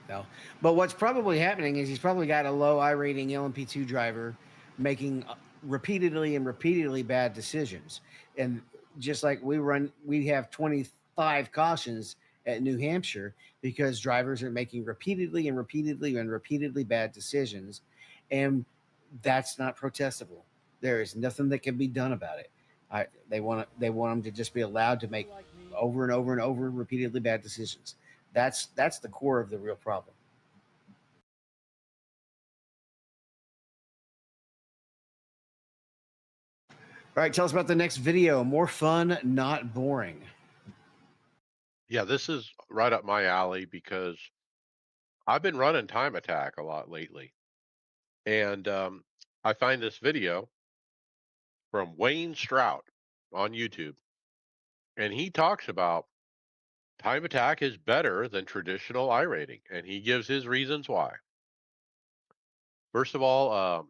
No. But what's probably happening is he's probably got a low I rating LMP2 driver making repeatedly and repeatedly bad decisions. And just like we have 25 cautions at New Hampshire because drivers are making repeatedly and repeatedly and repeatedly bad decisions. And that's not protestable. There is nothing that can be done about it. They want them to just be allowed to make over and over and over repeatedly bad decisions. That's the core of the real problem. All right, tell us about the next video. More fun, not boring. Yeah, this is right up my alley because I've been running Time Attack a lot lately. And I find this video from Wayne Strout on YouTube, and he talks about Time Attack is better than traditional iRating, and he gives his reasons why. First of all,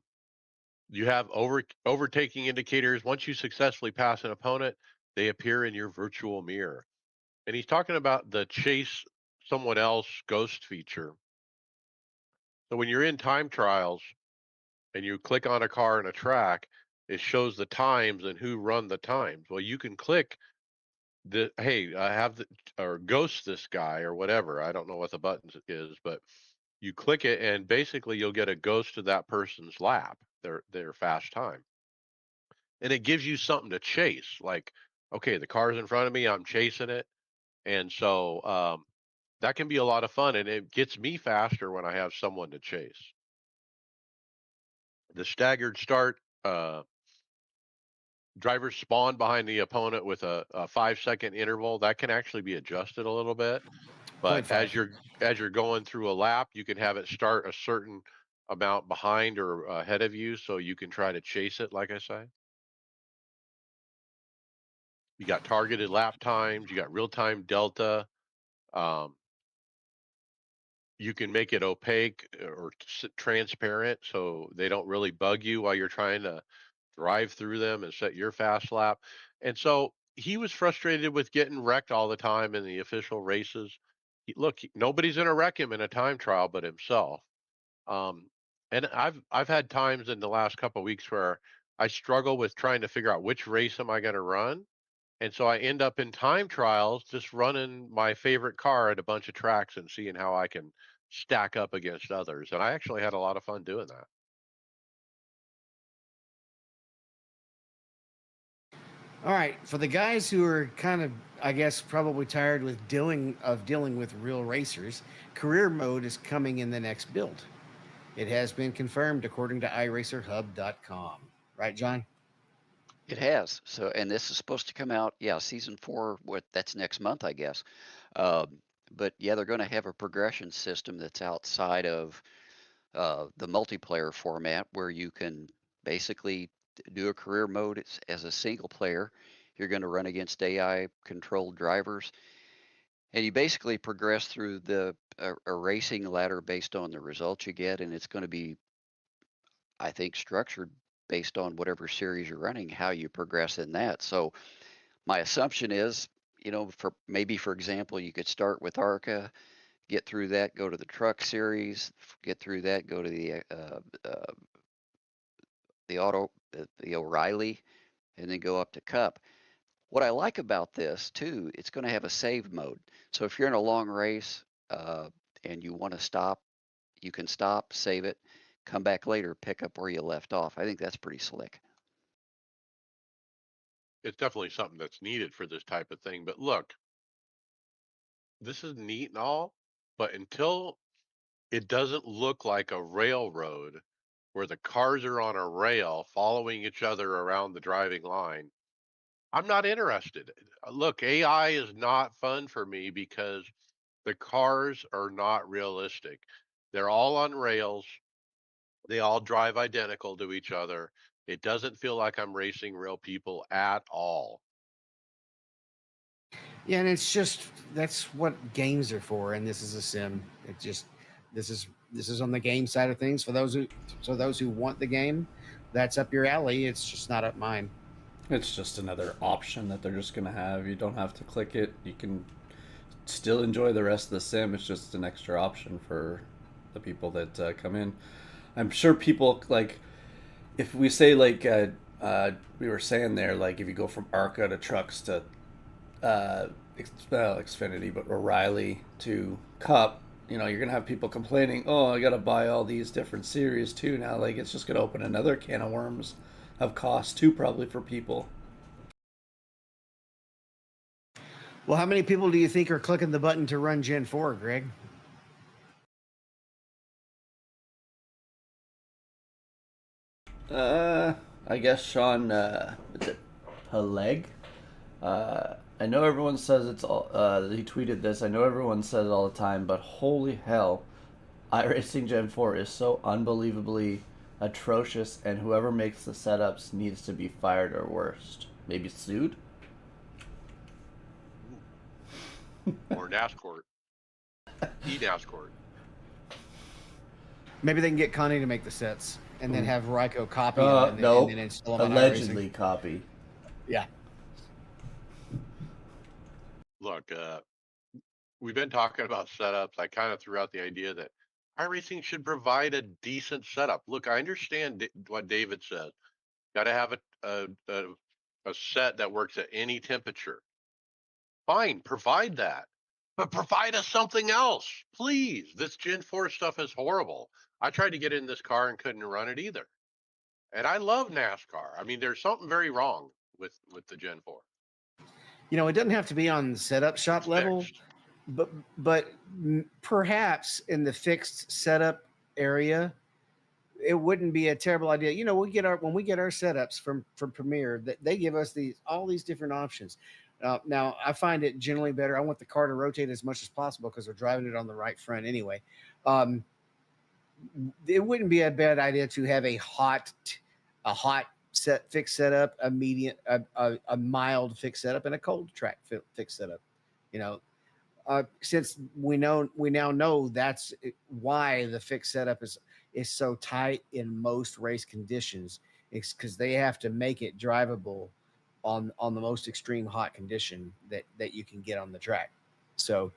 you have overtaking indicators. Once you successfully pass an opponent, they appear in your virtual mirror. And he's talking about the chase someone else ghost feature. So when you're in time trials and you click on a car and a track, it shows the times and who run the times. Well, you can click the hey, I have the or ghost this guy or whatever. I don't know what the button is, but you click it and basically you'll get a ghost of that person's lap, their fast time. And it gives you something to chase. Like, okay, the car's in front of me, I'm chasing it. And so that can be a lot of fun and it gets me faster when I have someone to chase. The staggered start, drivers spawn behind the opponent with a 5 second interval that can actually be adjusted a little bit. But Point five. as you're going through a lap, you can have it start a certain amount behind or ahead of you, so you can try to chase it. Like I say, you got targeted lap times, you got real time delta. Um, you can make it opaque or transparent, so they don't really bug you while you're trying to drive through them and set your fast lap. And so he was frustrated with getting wrecked all the time in the official races. Nobody's going to wreck him in a time trial but himself. Um, and I've had times in the last couple of weeks where I struggle with trying to figure out which race am I going to run. And so I end up in time trials just running my favorite car at a bunch of tracks and seeing how I can stack up against others. And I actually had a lot of fun doing that. All right, for the guys who are kind of, I guess, probably tired with dealing with real racers, career mode is coming in the next build. It has been confirmed according to iRacerHub.com. Right, John? It has. So, and this is supposed to come out, yeah, season 4. What that's next month, I guess. But yeah, they're going to have a progression system that's outside of the multiplayer format, where you can basically do a career mode as a single player. You're going to run against AI controlled drivers, and you basically progress through a racing ladder based on the results you get, and it's going to be, I think, structured based on whatever series you're running, how you progress in that. So my assumption is, for maybe, for example, you could start with ARCA, get through that, go to the truck series, get through that, go to the O'Reilly, and then go up to Cup. What I like about this too, it's going to have a save mode. So if you're in a long race and you want to stop, you can stop, save it, come back later, pick up where you left off. I think that's pretty slick. It's definitely something that's needed for this type of thing. But look, this is neat and all, but until it doesn't look like a railroad where the cars are on a rail following each other around the driving line, I'm not interested. Look, AI is not fun for me because the cars are not realistic. They're all on rails. They all drive identical to each other. It doesn't feel like I'm racing real people at all. Yeah, and it's just that's what games are for, and this is a sim. It just this is on the game side of things for those who want the game. That's up your alley. It's just not up mine. It's just another option that they're just gonna have. You don't have to click it. You can still enjoy the rest of the sim. It's just an extra option for the people that come in. I'm sure people like if we say we were saying there, like if you go from Arca to trucks to Xfinity, but O'Reilly to Cup, you know, you're gonna have people complaining, "Oh, I gotta buy all these different series too now." Like it's just gonna open another can of worms of cost too, probably for people. Well, how many people do you think are clicking the button to run Gen 4, Greg? Uh, I guess Sean, is it Peleg? I know everyone says it's all. He tweeted this. I know everyone says it all the time, but holy hell, iRacing Gen 4 is so unbelievably atrocious, and whoever makes the setups needs to be fired or worse. Maybe sued? Or NASCAR, e-NASCAR. Maybe they can get Connie to make the sets and then have Ryko copy them and No. then install them on iRacing. Allegedly copy. Yeah. Look, we've been talking about setups. I kind of threw out the idea that iRacing should provide a decent setup. Look, I understand what David said. Got to have a set that works at any temperature. Fine, provide that. But provide us something else, please. This Gen 4 stuff is horrible. I tried to get in this car and couldn't run it either. And I love NASCAR. I mean, there's something very wrong with the Gen 4. You know, it doesn't have to be on the setup shop It's level, fixed. but perhaps in the fixed setup area, it wouldn't be a terrible idea. You know, when we get our setups from Premiere, they give us these all these different options. Now, I find it generally better. I want the car to rotate as much as possible because we're driving it on the right front anyway. Um, it wouldn't be a bad idea to have a hot set fixed setup, a medium, a mild fixed setup, and a cold track fixed setup. You know, since we now know that's why the fixed setup is so tight in most race conditions. It's because they have to make it drivable on the most extreme hot condition that you can get on the track. So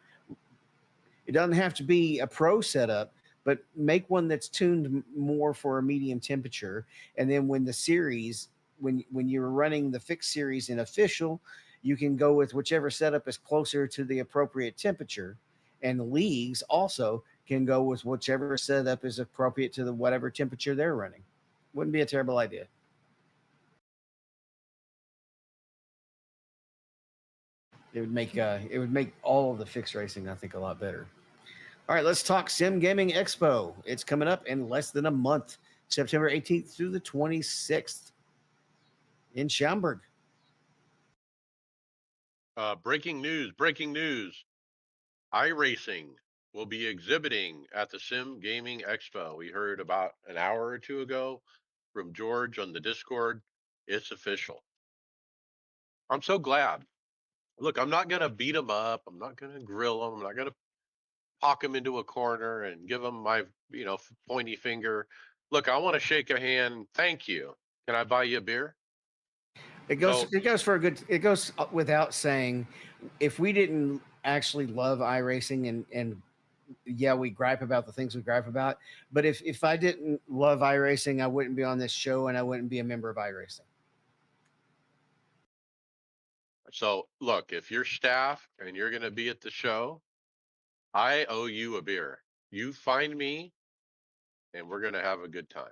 it doesn't have to be a pro setup, but make one that's tuned more for a medium temperature. And then when the series, when you're running the fixed series in official, you can go with whichever setup is closer to the appropriate temperature. And the leagues also can go with whichever setup is appropriate to the whatever temperature they're running. Wouldn't be a terrible idea. It would make all of the fixed racing, I think, a lot better. All right, let's talk Sim Gaming Expo. It's coming up in less than a month, September 18th through the 26th in Schaumburg. Breaking news, breaking news. iRacing will be exhibiting at the Sim Gaming Expo. We heard about an hour or two ago from George on the Discord. It's official. I'm so glad. Look, I'm not going to beat them up. I'm not going to grill them. I'm not going to pock them into a corner and give them my, pointy finger. Look, I want to shake a hand. Thank you. Can I buy you a beer? So, It goes for a good. It goes without saying, if we didn't actually love iRacing and yeah, we gripe about the things we gripe about, but if I didn't love iRacing, I wouldn't be on this show and I wouldn't be a member of iRacing. so look, if you're staff and you're going to be at the show, I owe you a beer. You find me and we're going to have a good time.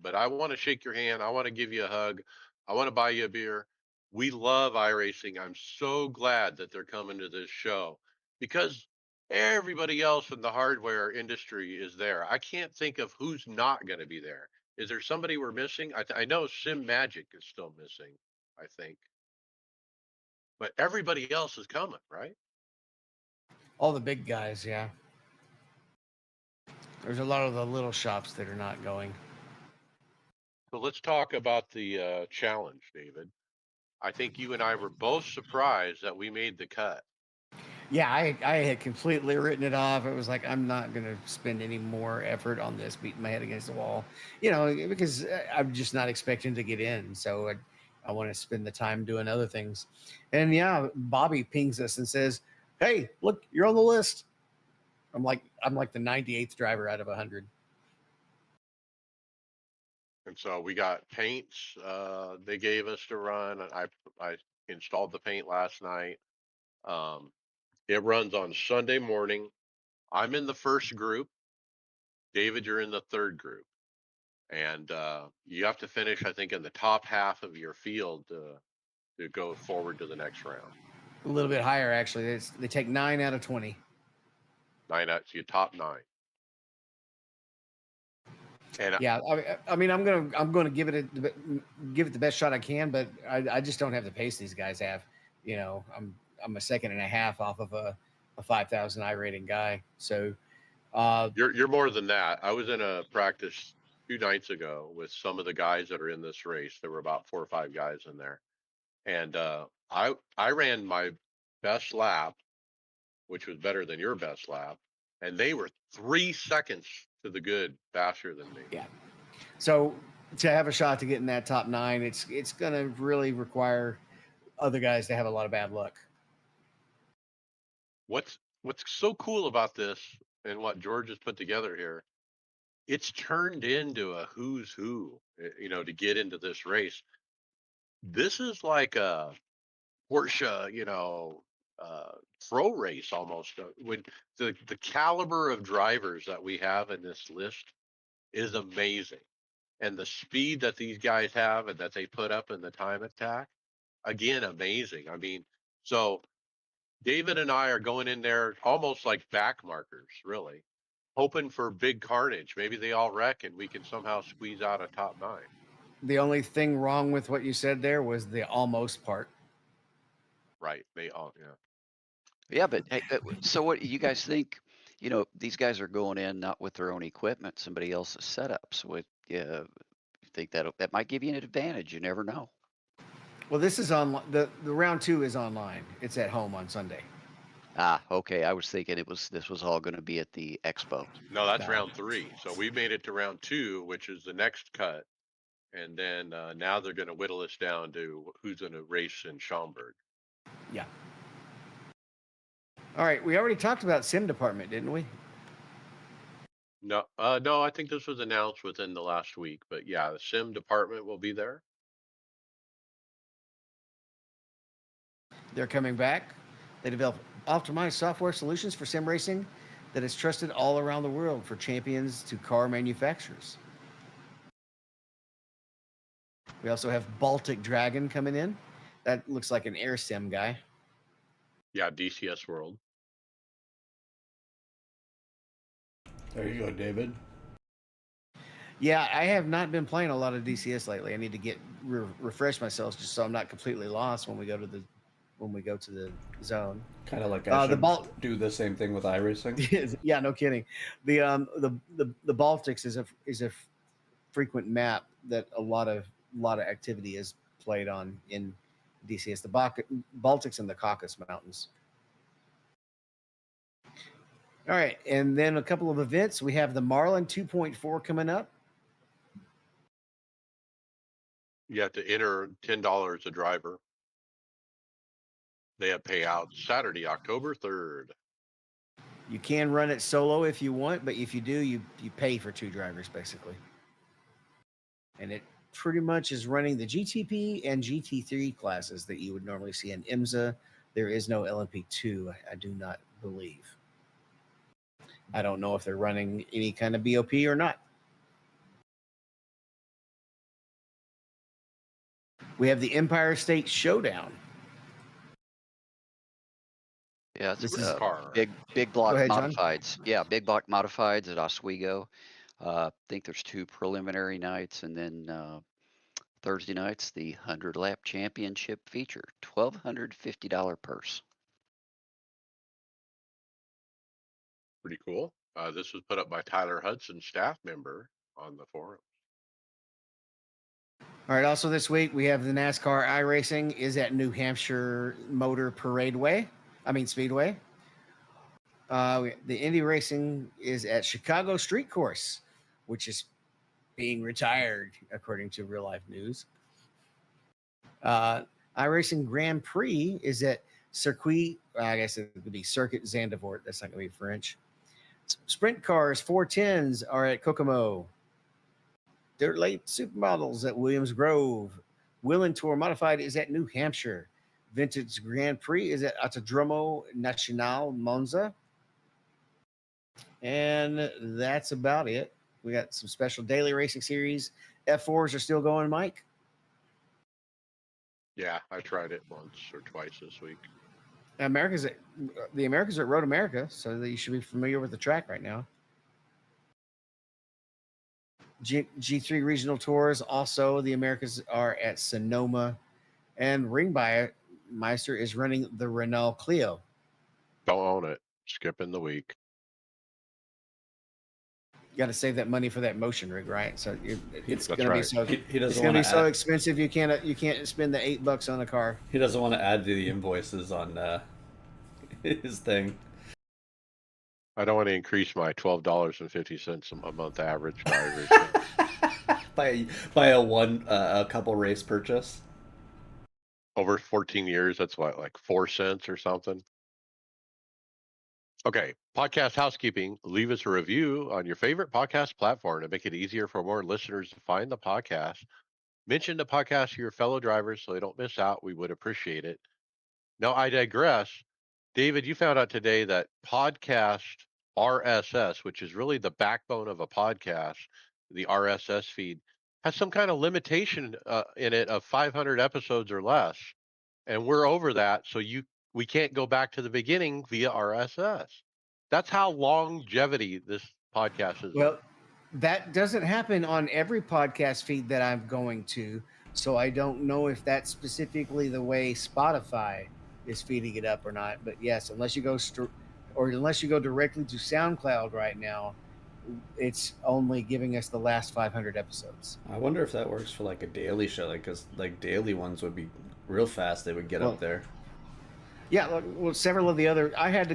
But I want to shake your hand. I want to give you a hug. I want to buy you a beer. We love iRacing. I'm so glad that they're coming to this show because everybody else in the hardware industry is there. I can't think of who's not going to be there. Is there somebody we're missing? I know Sim Magic is still missing, I think, but everybody else is coming, right? All the big guys, yeah. There's a lot of the little shops that are not going. So let's talk about the challenge, David. I think you and I were both surprised that we made the cut. Yeah, I had completely written it off. It was like, I'm not going to spend any more effort on this, beating my head against the wall, because I'm just not expecting to get in. So I want to spend the time doing other things. And yeah, Bobby pings us and says, "Hey, look, you're on the list." I'm like the 98th driver out of 100. And so we got paints they gave us to run. I installed the paint last night. Um, it runs on Sunday morning. I'm in the first group. David, you're in the third group. And you have to finish, I think, in the top half of your field to go forward to the next round. A little bit higher, actually. They take 9 out of 20. Nine out, so you top nine. And Yeah, I mean, I'm gonna give it the best shot I can, but I just don't have the pace these guys have. I'm a second and a half off of a 5,000 I rating guy. So you're more than that. I was in a practice 2 nights ago with some of the guys that are in this race. There were about 4 or 5 guys in there, and I ran my best lap, which was better than your best lap, and they were 3 seconds to the good faster than me. yeah, so to have a shot to get in that top 9, it's gonna really require other guys to have a lot of bad luck. What's so cool about this and what George has put together here? It's turned into a who's who, to get into this race. This is like a Porsche, pro race almost. When the caliber of drivers that we have in this list is amazing, and the speed that these guys have and that they put up in the time attack, again, amazing. I mean, so David and I are going in there almost like back markers, really, hoping for big carnage. Maybe they all wreck and we can somehow squeeze out a top nine. The only thing wrong with what you said there was the almost part. Right? They all, yeah. Yeah, but hey, so what you guys think? These guys are going in not with their own equipment, somebody else's setups. What you think that might give you an advantage? You never know. Well, this is on the round 2 is online. It's at home on Sunday. Ah, okay. I was thinking this was all going to be at the expo. No, that's No. round 3. So we made it to round 2, which is the next cut, and then now they're going to whittle us down to who's going to race in Schaumburg. Yeah. All right, we already talked about sim department, didn't we? No, no, I think this was announced within the last week, but yeah, the sim department will be there. They're coming back. They develop optimized software solutions for sim racing that is trusted all around the world for champions to car manufacturers. We also have Baltic Dragon coming in. That looks like an air sim guy. Yeah, DCS World. There you go, David. Yeah, I have not been playing a lot of DCS lately. I need to get refresh myself just so I'm not completely lost when we go to the zone. Kind of like I The should do the same thing with iRacing. Yeah, no kidding. The Baltics is a frequent map that a lot of activity is played on in DCS. The Baltics and the Caucasus Mountains. All right, and then a couple of events. We have the Marlin 2.4 coming up. You have to enter $10 a driver. They have payouts Saturday, October 3rd. You can run it solo if you want, but if you do, you pay for 2 drivers basically. And it pretty much is running the GTP and GT3 classes that you would normally see in IMSA. There is no LMP2, I do not believe. I don't know if they're running any kind of BOP or not. We have the Empire State Showdown. Yeah, it's This Sprint is car. big Go block ahead, John. modifieds. Yeah, big block modifieds at Oswego. I think there's 2 preliminary nights, and then Thursday nights the 100-lap championship feature. $1,250 purse. Pretty cool. This was put up by Tyler Hudson, staff member on the forum. All right. Also this week we have the NASCAR iRacing is at New Hampshire Motor Paradeway. I mean Speedway. The Indy Racing is at Chicago Street Course, which is being retired according to Real Life News. Uh, iRacing Grand Prix is at Circuit. I guess it would be Circuit Zandvoort. That's not going to be French. Sprint cars 410s are at Kokomo. Dirt Late Supermodels at Williams Grove. Wheel Tour Modified is at New Hampshire. Vintage Grand Prix is at Autodromo Nacional Monza. And that's about it. We got some special daily racing series. F4s are still going, Mike. Yeah, I tried it once or twice this week. The Americans are at Road America, so you should be familiar with the track right now. G3 regional tours, also the Americas are at Sonoma, and Ringmeister is running the Renault Clio. Don't own it. Skipping the week. You got to save that money for that motion rig, right? So it's That's going to be right. so He it's doesn't going to want be to. so expensive you can't spend the $8 on a car. He doesn't want to add to the invoices on his thing. I don't want to increase my $12.50 a month average to iRacing. by a couple race purchase. Over 14 years, that's what, like 4 cents or something? Okay, podcast housekeeping. Leave us a review on your favorite podcast platform to make it easier for more listeners to find the podcast. Mention the podcast to your fellow drivers so they don't miss out. We would appreciate it. Now, I digress. David, you found out today that podcast RSS, which is really the backbone of a podcast, the RSS feed, has some kind of limitation in it of 500 episodes or less, and we're over that. So we can't go back to the beginning via RSS. That's how longevity this podcast is. Well, that doesn't happen on every podcast feed that I'm going to, so I don't know if that's specifically the way Spotify is feeding it up or not. But yes, unless you go directly to SoundCloud right now, it's only giving us the last 500 episodes. I wonder if that works for like a daily show, like because like daily ones would be real fast. They would get Well, up there. Yeah, well, several of the other I had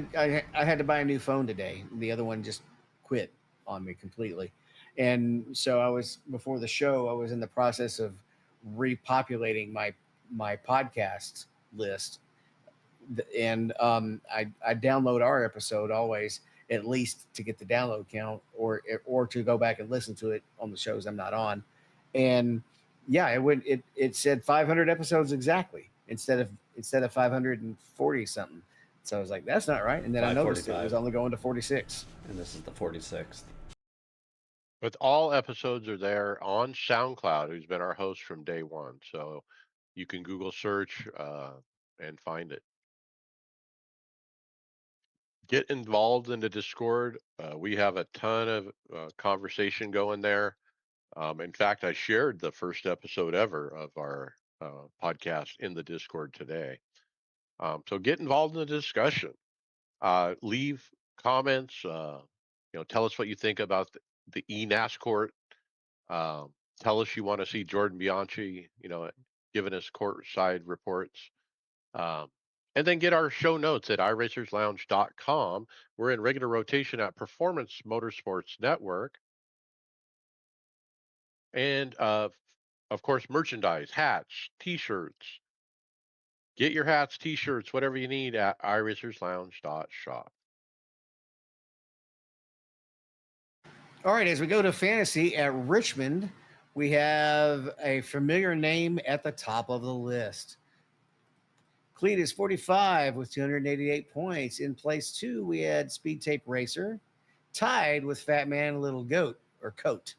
to buy a new phone today. The other one just quit on me completely, and so I was before the show. I was in the process of repopulating my podcast list, and I download our episode always at least to get the download count, or to go back and listen to it on the shows I'm not on, and yeah, it said 500 episodes exactly instead of 540 something. So I was like, that's not right. And then I noticed it was 545. only going to 46. And this is the 46th. But all episodes are there on SoundCloud, who's been our host from day one. So you can Google search and find it. Get involved in the Discord. We have a ton of conversation going there. In fact, I shared the first episode ever of our podcast in the Discord today. So get involved in the discussion. Leave comments. Tell us what you think about the eNASCORT. Tell us you want to see Jordan Bianchi, giving us courtside reports. And then get our show notes at iRacersLounge.com. We're in regular rotation at Performance Motorsports Network. And of course, merchandise, hats, t-shirts. Get your hats, t-shirts, whatever you need at iRacersLounge.shop. All right, as we go to fantasy at Richmond, we have a familiar name at the top of the list. Cleat is 45 with 288 points. In place 2, we had Speed Tape Racer, tied with Fat Man Little Goat or Coat.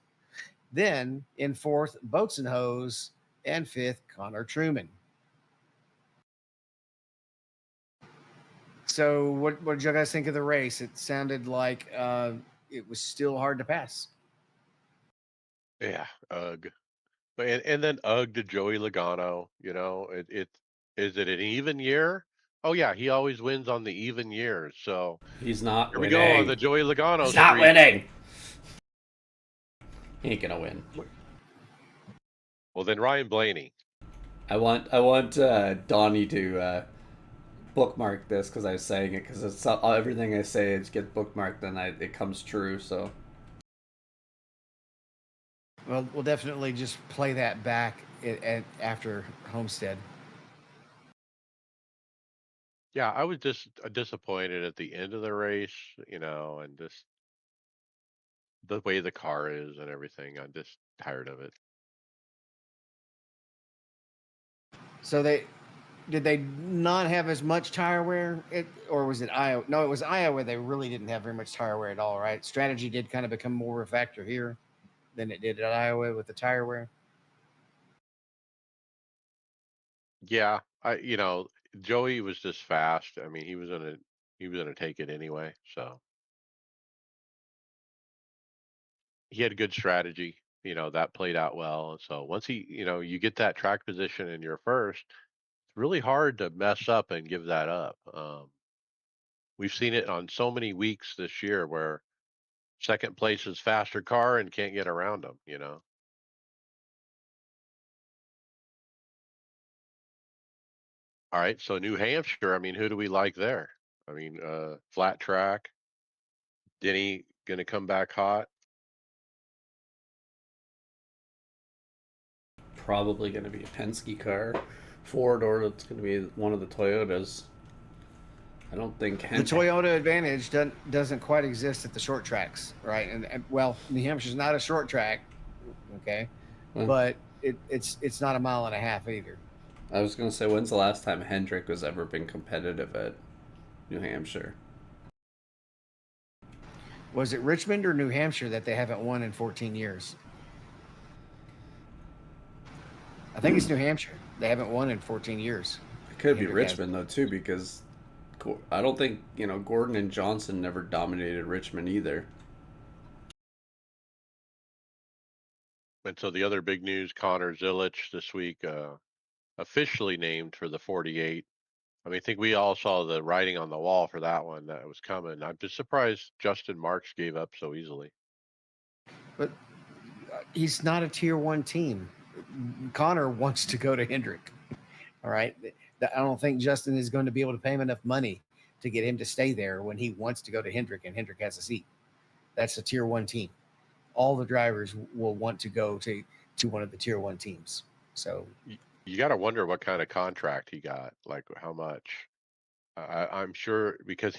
Then in fourth, Boats and Hose, and 5th, Connor Truman. So, what did you guys think of the race? It sounded like it was still hard to pass. Yeah, ugh. And then ugh to Joey Logano. It is it an even year? Oh yeah, he always wins on the even years. So He's not here we go on winning. the Joey Logano He's not streak. winning. He ain't gonna win. Well, then Ryan Blaney. I want Donnie to bookmark this because I was saying it because it's everything I say it gets bookmarked and it comes true. So Well, we'll definitely just play that back after Homestead. Yeah, I was just disappointed at the end of the race, and just the way the car is and everything. I'm just tired of it. So did they not have as much tire wear, or was it Iowa? No, it was Iowa. They really didn't have very much tire wear at all, right? Strategy did kind of become more of a factor here than it did at Iowa with the tire wear. Yeah, Joey was just fast. I mean, he was gonna take it anyway. So he had a good strategy. That played out well. And so once you get that track position in your first, it's really hard to mess up and give that up. We've seen it on so many weeks this year where second place is faster car and can't get around them. All right, so New Hampshire, I mean, who do we like there? I mean, flat track, Denny gonna come back hot. probably gonna be a Penske car, Ford, or it's gonna be one of the Toyotas. I don't think The Toyota advantage doesn't quite exist at the short tracks, right? And well, New Hampshire's not a short track, okay, but it's not a mile and a half either. I was gonna say, when's the last time Hendrick was ever been competitive at New Hampshire? Was it Richmond or New Hampshire that they haven't won in 14 years? I think it's New Hampshire. They haven't won in 14 years. It could be Hendrick has. Richmond though too, because I don't think Gordon and Johnson never dominated Richmond either. And so the other big news, Connor Zilich this week, officially named for the 48. I mean, I think we all saw the writing on the wall for that one that was coming. I'm just surprised Justin Marks gave up so easily. But he's not a tier one team. Connor wants to go to Hendrick. All right. I don't think Justin is going to be able to pay him enough money to get him to stay there when he wants to go to Hendrick and Hendrick has a seat. That's a tier one team. All the drivers will want to go to one of the tier one teams. So You got to wonder what kind of contract he got, like how much. I'm sure because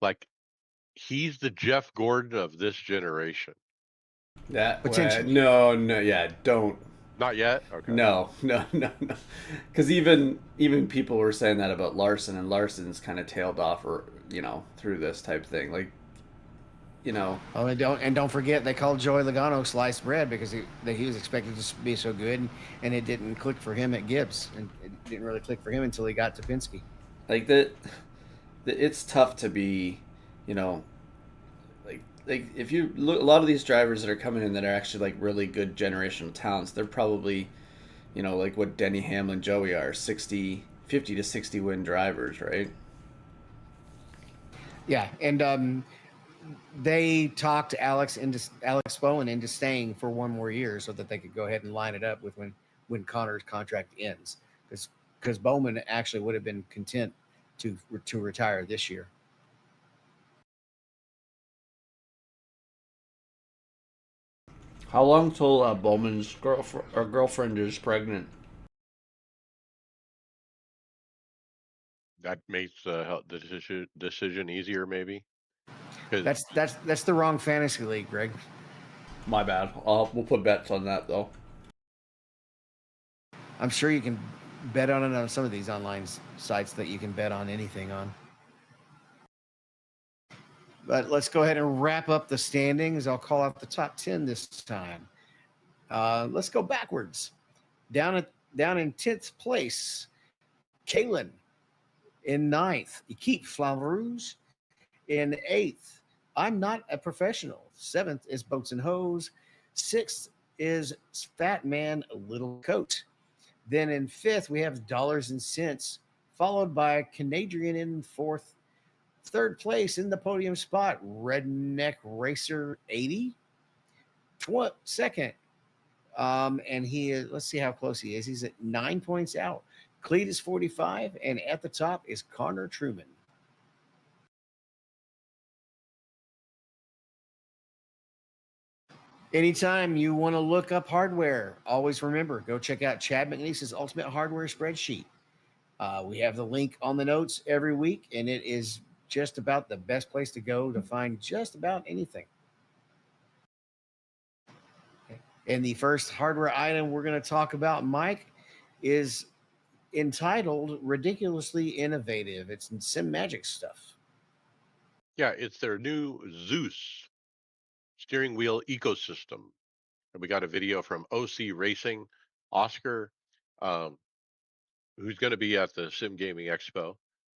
like he's the Jeff Gordon of this generation. potentially, No, no, yeah, don't. Not yet. Okay. No, no, no, no. Because even people were saying that about Larson, and Larson's kind of tailed off, or through this type thing. Like, oh, and don't forget they called Joey Logano sliced bread because he was expected to be so good, and it didn't click for him at Gibbs, and it didn't really click for him until he got to Penske. like that. It's tough to be, you know, like if you look, a lot of these drivers that are coming in that are actually like really good generational talents, they're probably, like what Denny Hamlin, Joey are, 50 to 60 win drivers, right? Yeah, and they talked Alex Bowen into staying for one more year so that they could go ahead and line it up with when Connor's contract ends, because Bowman actually would have been content to retire this year. How long till Bowman's girlfriend is pregnant? That makes the decision easier, maybe. 'Cause That's the wrong fantasy league, Greg. My bad. We'll put bets on that though. I'm sure you can bet on it on some of these online sites that you can bet on anything on. But let's go ahead and wrap up the standings. I'll call out the top 10 this time. Let's go backwards. Down in 10th place, Kalen. In ninth, Keep Flamrouge. In eighth, I'm Not a Professional. Seventh is Boats and Hose. Sixth is Fat Man Little Coat. Then in fifth, we have Dollars and Cents, followed by Canadian in fourth. Third place in the podium spot, Redneck Racer 80. Second, and he is, let's see how close he is. He's at 9 points out. Cleat is 45, and at the top is Connor Truman. Anytime you want to look up hardware, always remember go check out Chad McNeese's Ultimate Hardware Spreadsheet. We have the link on the notes every week, and it is just about the best place to go to find just about anything. And the first hardware item we're going to talk about, Mike, is entitled Ridiculously Innovative. It's Sim Magic stuff. Yeah, it's their new Zeus steering wheel ecosystem. And we got a video from OC Racing, Oscar, um, who's going to be at the Sim Gaming Expo.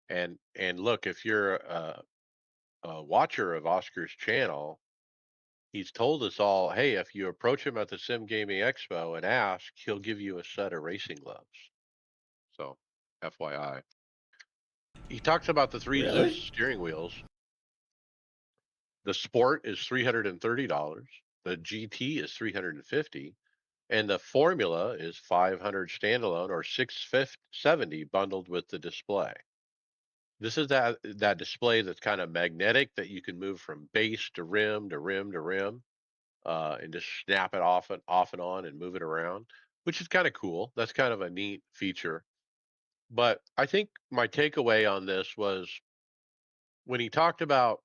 And look, if you're a watcher of Oscar's channel, he's told us all, hey, if you approach him at the Sim Gaming Expo and ask, he'll give you a set of racing gloves. So, FYI. He talks about the three Zeus Really? steering wheels. The Sport is $330. The GT is $350, and the Formula is 500 standalone or 670 bundled with the display. This is that display that's kind of magnetic that you can move from base to rim to rim to rim, and just snap it off and on and move it around, which is kind of cool. That's kind of a neat feature. But I think my takeaway on this was when he talked about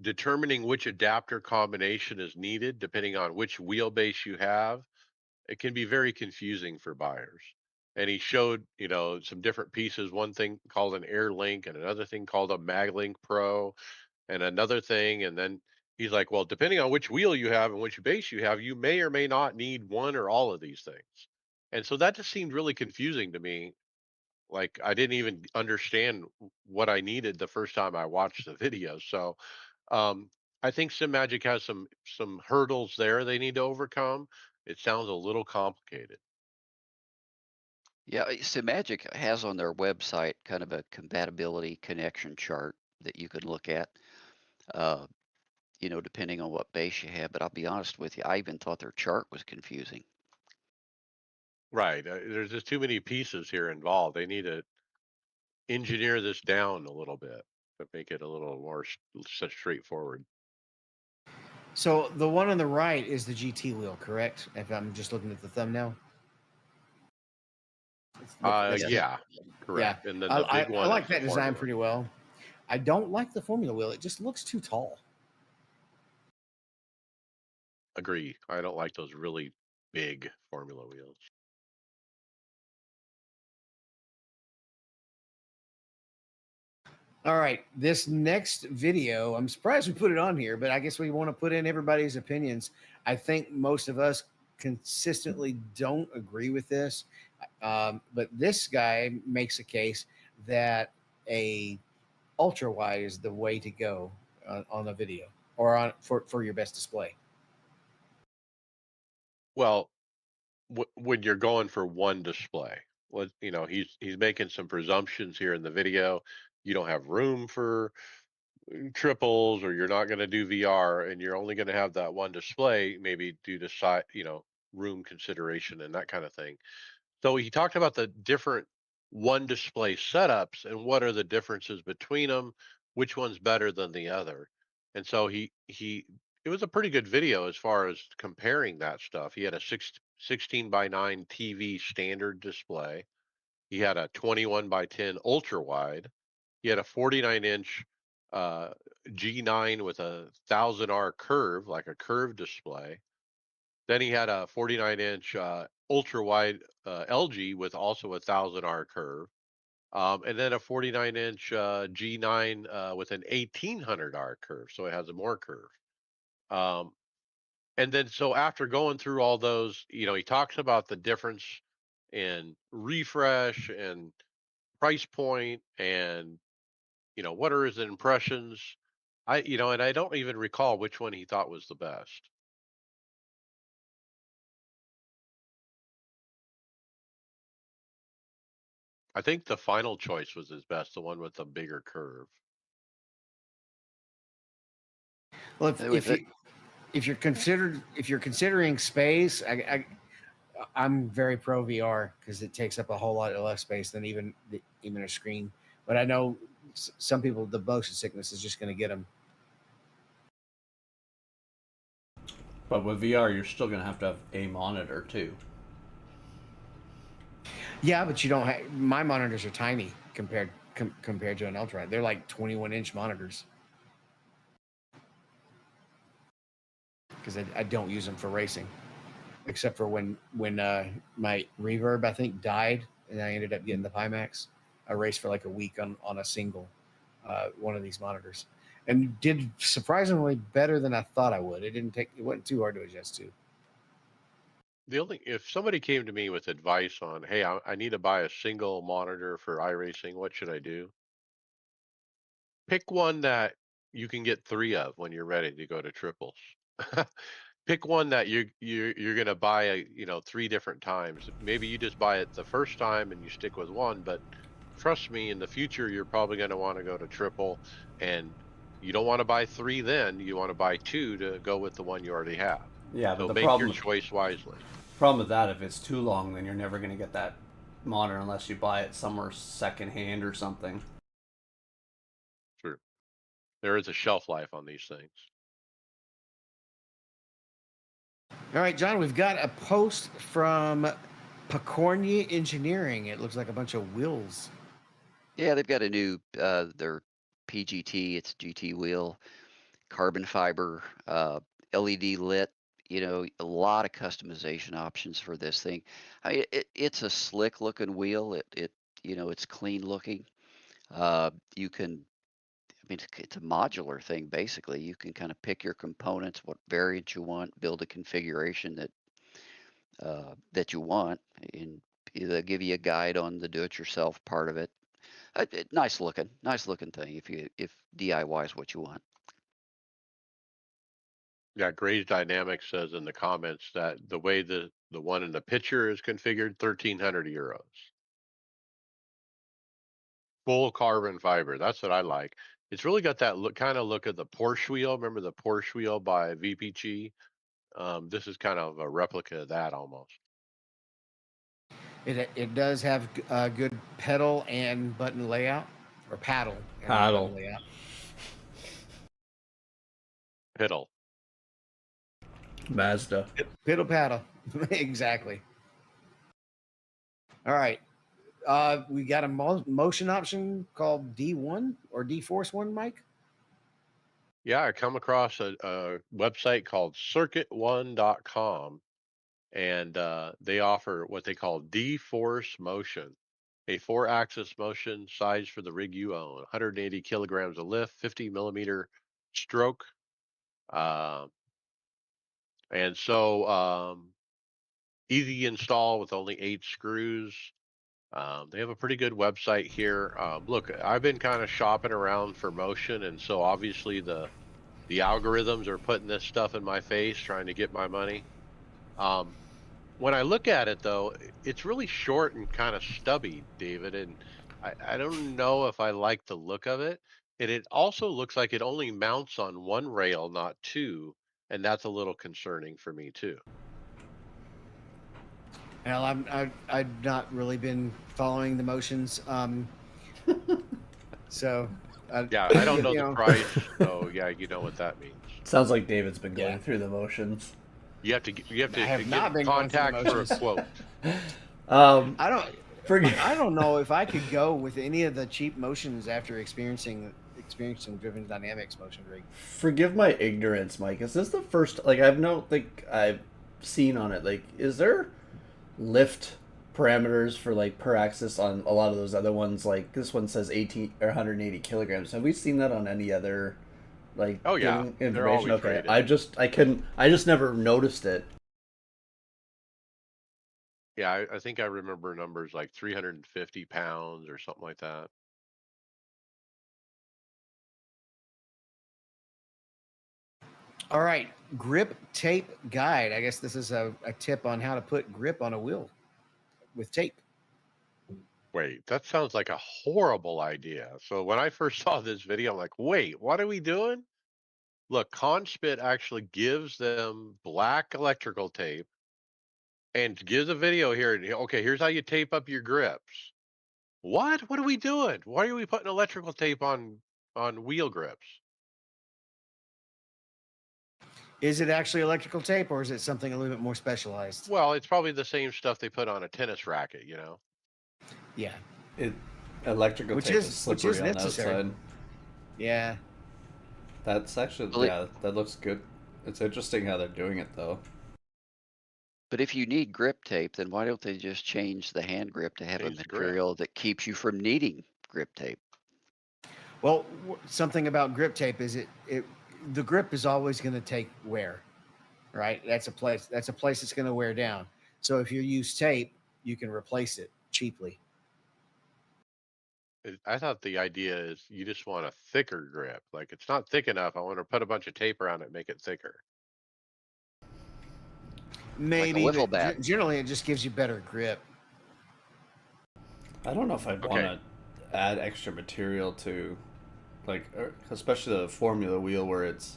determining which adapter combination is needed depending on which wheelbase you have, it can be very confusing for buyers. And he showed, some different pieces, one thing called an Air Link and another thing called a MagLink Pro and another thing. And then he's like, well, depending on which wheel you have and which base you have, you may or may not need one or all of these things. And so that just seemed really confusing to me. Like I didn't even understand what I needed the first time I watched the video. So um, I think Sim Magic has some hurdles there they need to overcome. It sounds a little complicated. Yeah, Magic has on their website kind of a compatibility connection chart that you could look at, uh, depending on what base you have. But I'll be honest with you, I even thought their chart was confusing. Right. There's just too many pieces here involved. They need to engineer this down a little bit to make it a little more straightforward. So the one on the right is the GT wheel, correct? If I'm just looking at the thumbnail. That's Yes. Yeah, yeah. correct. And then I, the I, big I one is like the that design formula. pretty well. I don't like the Formula wheel. It just looks too tall. Agree. I don't like those really big formula wheels. All right, this next video, I'm surprised we put it on here, but I guess we want to put in everybody's opinions. I think most of us consistently don't agree with this, but this guy makes a case that a ultra wide is the way to go on a video or on for your best display. Well, when you're going for one display, he's making some presumptions here in the video. You don't have room for triples, or you're not going to do VR, and you're only going to have that one display, maybe due to room consideration and that kind of thing. So he talked about the different one display setups and what are the differences between them, which one's better than the other. And so he it was a pretty good video as far as comparing that stuff. He had a 16 by 9 TV standard display. He had a 21 by 10 ultra wide. He had a 49-inch uh, G9 with a 1000R curve, like a curved display. Then he had a 49-inch ultra wide LG with also a 1000R curve, and then a 49-inch G9 with an 1800R curve, so it has a more curve. Um, And then so after going through all those, he talks about the difference in refresh and price point and what are his impressions. And I don't even recall which one he thought was the best. I think the final choice was his best, the one with the bigger curve. Well, With it, if you're considering space, I'm very pro VR because it takes up a whole lot less space than even a screen. But I know some people, the motion sickness is just going to get them. But with VR, you're still going to have a monitor too. Yeah, but you don't have my monitors are tiny compared to an ultra. They're like 21-inch monitors because I don't use them for racing, except for when my reverb I think died and I ended up getting the Pimax. I raced for like a week on a single one of these monitors and did surprisingly better than I thought I would. It wasn't too hard to adjust to. The only if somebody came to me with advice on, hey, I need to buy a single monitor for iRacing, what should I do? Pick one that you can get three of when you're ready to go to triples. Pick one that you're gonna buy three different times. Maybe you just buy it the first time and you stick with one, but trust me, in the future you're probably gonna want to go to triple, and you don't want to buy three then. You want to buy two to go with the one you already have. Yeah, but So the make your problem choice wisely. with that, if it's too long, then you're never going to get that monitor unless you buy it somewhere secondhand or something. True. There is a shelf life on these things. All right, John, we've got a post from Pacornia Engineering. It looks like a bunch of wheels. yeah, they've got a new their PGT. It's GT wheel, carbon fiber, LED lit. A lot of customization options for this thing. It's a slick looking wheel. It's clean looking. You can, I mean, it's a modular thing basically. You can kind of pick your components, what variant you want, build a configuration that you want, and they'll give you a guide on the do-it-yourself part of it. Nice looking thing if DIY is what you want. Yeah, Gray's Dynamics says in the comments that the way the one in the picture is configured, 1,300 euros. Full carbon fiber. That's what I like. It's really got that look of the Porsche wheel. Remember the Porsche wheel by VPG? This is kind of a replica of that almost. It does have a good pedal and button layout, or paddle and Paddle. button layout. Piddle. Mazda. Piddle paddle, exactly. All right, we got a motion option called D1 or D Force One, Mike. Yeah, I come across a website called circuit1.com, and they offer what they call D-Force Motion, a four-axis motion size for the rig you own, 180 kilograms of lift, 50 millimeter stroke. Uh, and so easy install with only 8 screws. They have a pretty good website here. Look, I've been kind of shopping around for motion, and so obviously the algorithms are putting this stuff in my face, trying to get my money. Um, when I look at it, though, it's really short and kind of stubby, David, and I don't know if I like the look of it. And it also looks like it only mounts on one rail, not two, and that's a little concerning for me too. Well, I've not really been following the motions, so Yeah, I don't know you the know, price, so yeah, you know what that means. Sounds like David's been yeah, going through the motions. You have I to have get not in been going through the contact for a motions. quote. Um, I don't. forget. I don't know if I could go with any of the cheap motions after experiencing driven dynamics motion rig. Forgive my ignorance, Mike. Is this the first? Like, I've no think I've seen on it. Like, is there lift parameters for like per axis on a lot of those other ones? Like this one says 18 or 180 kilograms. Have we seen that on any other like Oh yeah, giving they're information? always Okay, rated. I just never noticed it. Yeah, I think I remember numbers like 350 pounds or something like that. All right, grip tape guide. I guess this is a tip on how to put grip on a wheel with tape. Wait, that sounds like a horrible idea. So when I first saw this video, I'm like, wait, what are we doing? Look, Conspit actually gives them black electrical tape and gives a video here. Okay, here's how you tape up your grips. What? What are we doing? Why are we putting electrical tape on wheel grips? Is it actually electrical tape or is it something a little bit more specialized? Well, it's probably the same stuff they put on a tennis racket, Yeah, It Electrical which tape is is slippery on the necessary. outside. Yeah. That's actually, Well, yeah, that looks good. It's interesting how they're doing it though. but if you need grip tape, then why don't they just change the hand grip to have a Change the grip. material that keeps you from needing grip tape? Well, something about grip tape is it the grip is always going to take wear, right? That's a place that's going to wear down. So if you use tape, you can replace it cheaply. I thought the idea is you just want a thicker grip. Like it's not thick enough. I want to put a bunch of tape around it, and make it thicker. Like a Maybe, wiffle but bat. generally it just gives you better grip. I don't know if I'd want Okay. to add extra material to, like, especially the Formula wheel where it's,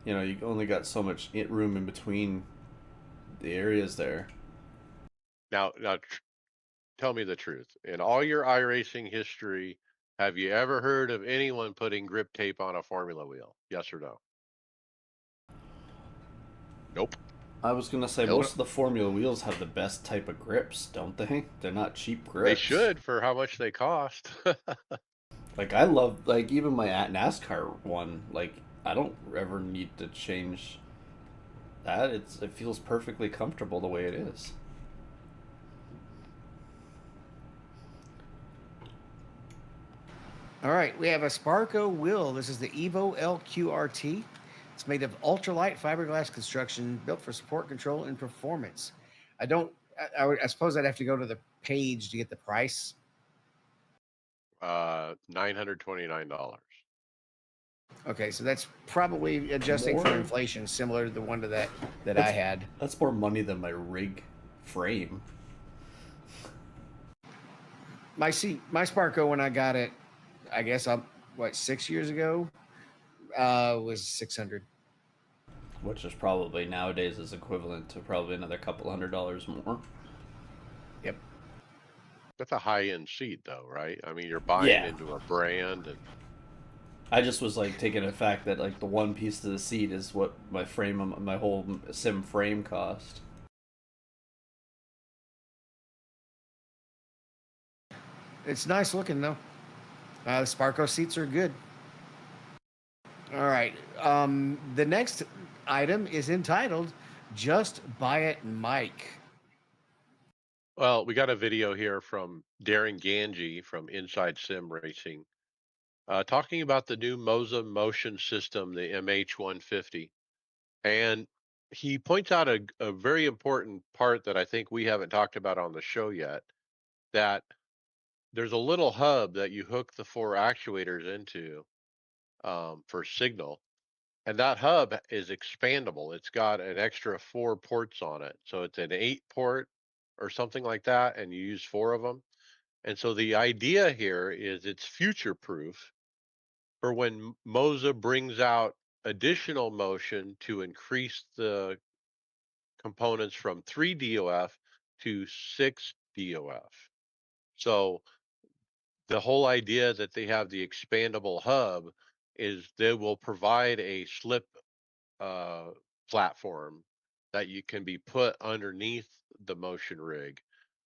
you only got so much room in between the areas there. Now, tell me the truth. In all your iRacing history, have you ever heard of anyone putting grip tape on a Formula wheel? Yes or no? Nope. I was gonna say Nope. most of the Formula wheels have the best type of grips, don't they? They're not cheap They grips. should for how much they cost. Like I love, like, even my at NASCAR one. Like I don't ever need to change that. It feels perfectly comfortable the way it is. All right, we have a Sparco wheel. This is the Evo LQRT. It's made of ultralight fiberglass construction, built for support, control, and performance. I don't. I suppose I'd have to go to the page to get the price. $929. Okay, so that's probably adjusting for More. inflation, similar to the one to that I That's had. that's more money than my rig frame. My Sparco when I got it, I guess I'm what 6 years ago, was 600. Which is probably nowadays is equivalent to probably another couple $100 more. Yep. That's a high-end seat, though, right? I mean, you're buying Yeah. into a brand, and I just was like taking the fact that like the one piece of the seat is what my whole sim frame cost. It's nice looking though. The Sparco seats are good. All right. The next item is entitled "Just Buy It, Mike." well, we got a video here from Darren Ganji from Inside Sim Racing, talking about the new Moza motion system, the MH150. And he points out a very important part that I think we haven't talked about on the show yet, that there's a little hub that you hook the four actuators into, for signal. And that hub is expandable. It's got an extra four ports on it. So it's an 8 port or something like that. And you use four of them. And so the idea here is it's future proof for when Moza brings out additional motion to increase the components from 3 DOF to 6 DOF. So the whole idea that they have the expandable hub is they will provide a slip, uh, platform that you can be put underneath the motion rig,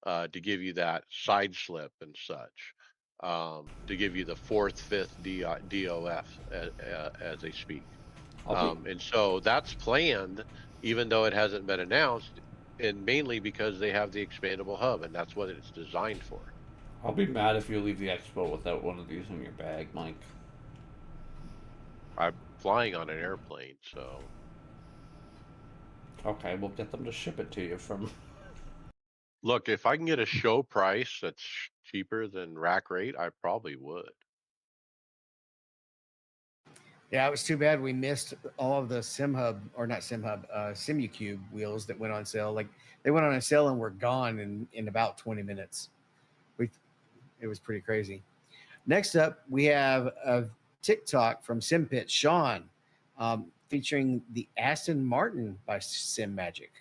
to give you that side slip and such, to give you the fourth, fifth DOF, as they speak. I'll be And so that's planned, even though it hasn't been announced, and mainly because they have the expandable hub, and that's what it's designed for. I'll be mad if you leave the expo without one of these in your bag, Mike. I'm flying on an airplane. So Okay, we'll get them to ship it to you from. look, if I can get a show price that's cheaper than rack rate, I probably would. Yeah, it was too bad we missed all of the SimHub or not SimHub, SimuCube wheels that went on sale. Like they went on a sale and were gone in about 20 minutes. We It was pretty crazy. Next up, we have a TikTok from SimPit Sean, featuring the Aston Martin by Sim Magic.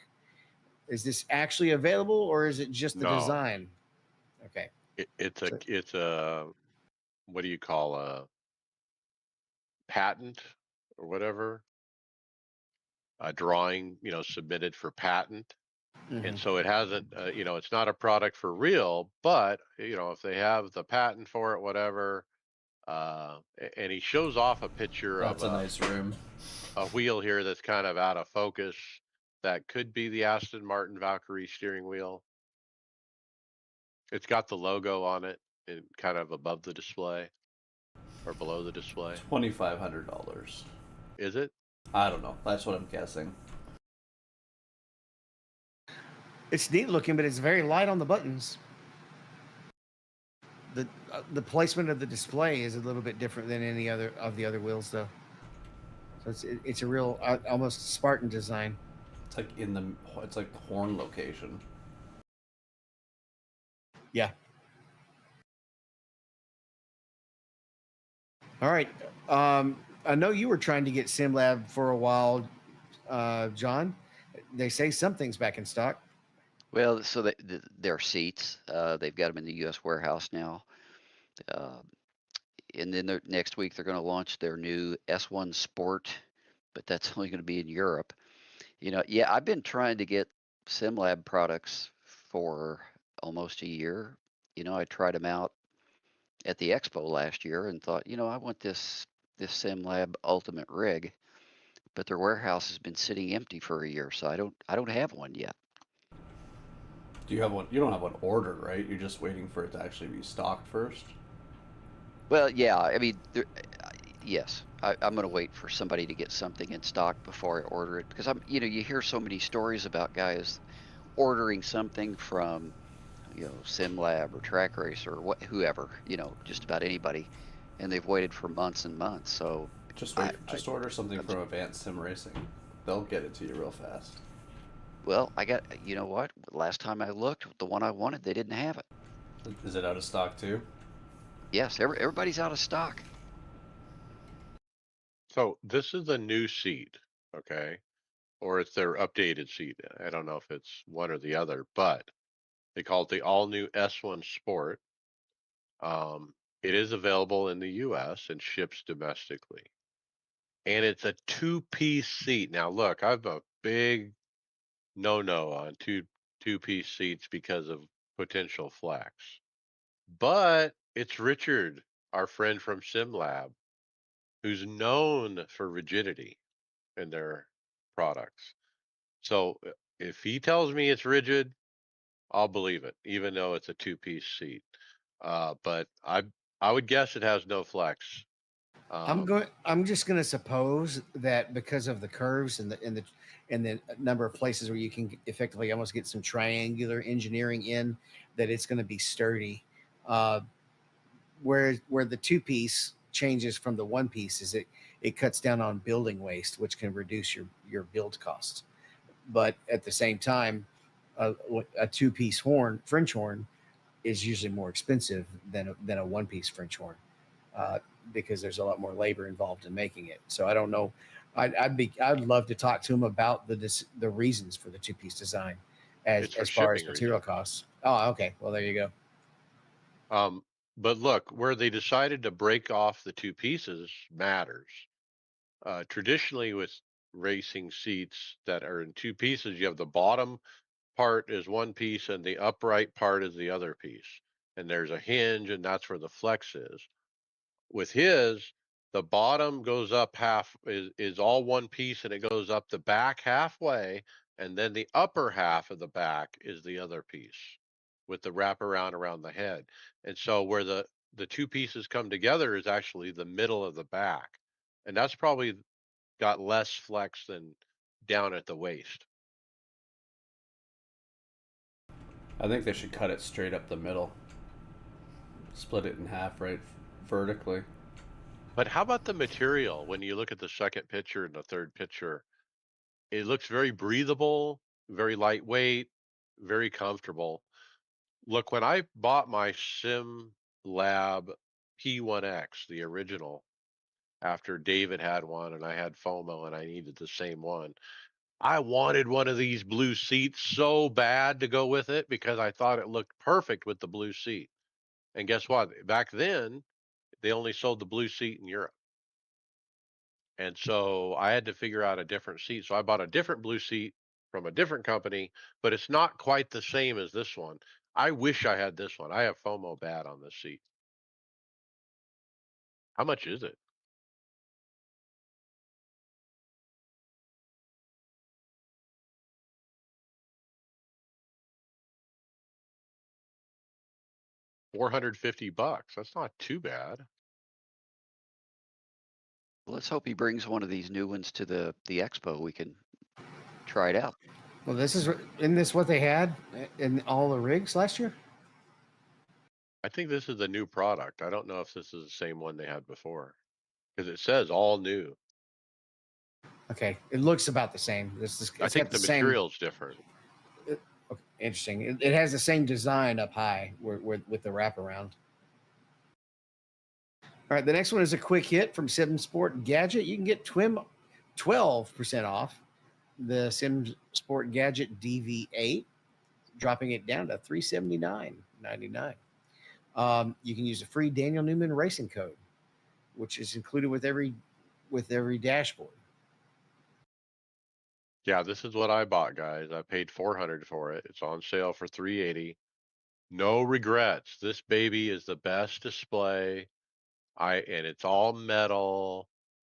Is this actually available or is it just the No, design? Okay. So, it's a what do you call a patent or whatever? A drawing, submitted for patent. And mhm. so it hasn't, it's not a product for real, but if they have the patent for it, whatever, and he shows off a picture of That's a nice room. a wheel here that's kind of out of focus. That could be the Aston Martin Valkyrie steering wheel. It's got the logo on it and kind of above the display or below the display. $2,500. Is it? I don't know. That's what I'm guessing. It's neat looking, but it's very light on the buttons. The placement of the display is a little bit different than any other of the other wheels, though. So it's a real almost Spartan design. It's like in the. It's like the horn location. Yeah. All right. I know you were trying to get SimLab for a while, John. They say something's back in stock. Well, so their seats, they've got them in the U.S. warehouse now. Uh, and then next week they're going to launch their new S1 Sport, but that's only going to be in Europe. Yeah, I've been trying to get SimLab products for almost a year. I tried them out at the expo last year and thought, I want this SimLab Ultimate rig, but their warehouse has been sitting empty for a year, so I don't have one yet. Do you have one? You don't have one ordered, right? You're just waiting for it to actually be stocked first. Well, yeah, I mean, yes, I'm going to wait for somebody to get something in stock before I order it because you hear so many stories about guys ordering something from, SimLab or Track Racer or whoever, just about anybody, and they've waited for months and months. So Just I, wait. I Just order something I'm, from Advanced Sim Racing. They'll get it to you real fast. well, I got, you know what? Last time I looked, the one I wanted, they didn't have it. Is it out of stock too? Yes, everybody's out of stock. So this is a new seat, okay? Or it's their updated seat. I don't know if it's one or the other, but they call it the all new S1 Sport. Um, it is available in the US and ships domestically. And it's a two-piece seat. Now look, I've a big no on two-piece seats because of potential flex. But it's Richard, our friend from SimLab, who's known for rigidity in their products. So if he tells me it's rigid, I'll believe it, even though it's a two-piece seat. But I would guess it has no flex. Um, I'm just going to suppose that because of the curves and the number of places where you can effectively almost get some triangular engineering in, that it's going to be sturdy. Uh, where the two piece changes from the one piece is it cuts down on building waste, which can reduce your build costs. But at the same time, a two piece horn, French horn, is usually more expensive than a one piece French horn, uh, because there's a lot more labor involved in making it. So I don't know. I'd love to talk to him about the reasons for the two piece design, it's for as far as shipping material reasons. costs. Oh, okay. Well, there you go. But look, where they decided to break off the two pieces matters. Traditionally, with racing seats that are in two pieces, you have the bottom part is one piece and the upright part is the other piece. And there's a hinge, and that's where the flex is. With his, the bottom goes up is all one piece and it goes up the back halfway, and then the upper half of the back is the other piece with the wraparound around the head. And so where the two pieces come together is actually the middle of the back. And that's probably got less flex than down at the waist. I think they should cut it straight up the middle, split it in half right vertically. But how about the material? When you look at the second picture and the third picture, it looks very breathable, very lightweight, very comfortable. Look, when I bought my Sim Lab P1X, the original, after David had one and I had FOMO and I needed the same one, I wanted one of these blue seats so bad to go with it because I thought it looked perfect with the blue seat. And guess what? Back then, they only sold the blue seat in Europe. And so I had to figure out a different seat. So I bought a different blue seat from a different company, but it's not quite the same as this one. I wish I had this one. I have FOMO bad on this seat. How much is it? $450. That's not too bad. Let's hope he brings one of these new ones to the expo. We can try it out. Well, isn't this what they had in all the rigs last year? I think this is a new product. I don't know if this is the same one they had before because it says all new. Okay, it looks about the same. I It's got think the the same. material's different. Okay, interesting. It has the same design up high with the wraparound. All right, the next one is a quick hit from Sim Sport Gadget. You can get 12% off the Sim Sport Gadget DV8, dropping it down to $379.99. You can use a free Daniel Newman racing code, which is included with every dashboard. Yeah, this is what I bought, guys. I paid 400 for it. It's on sale for 380. No regrets. This baby is the best display. And it's all metal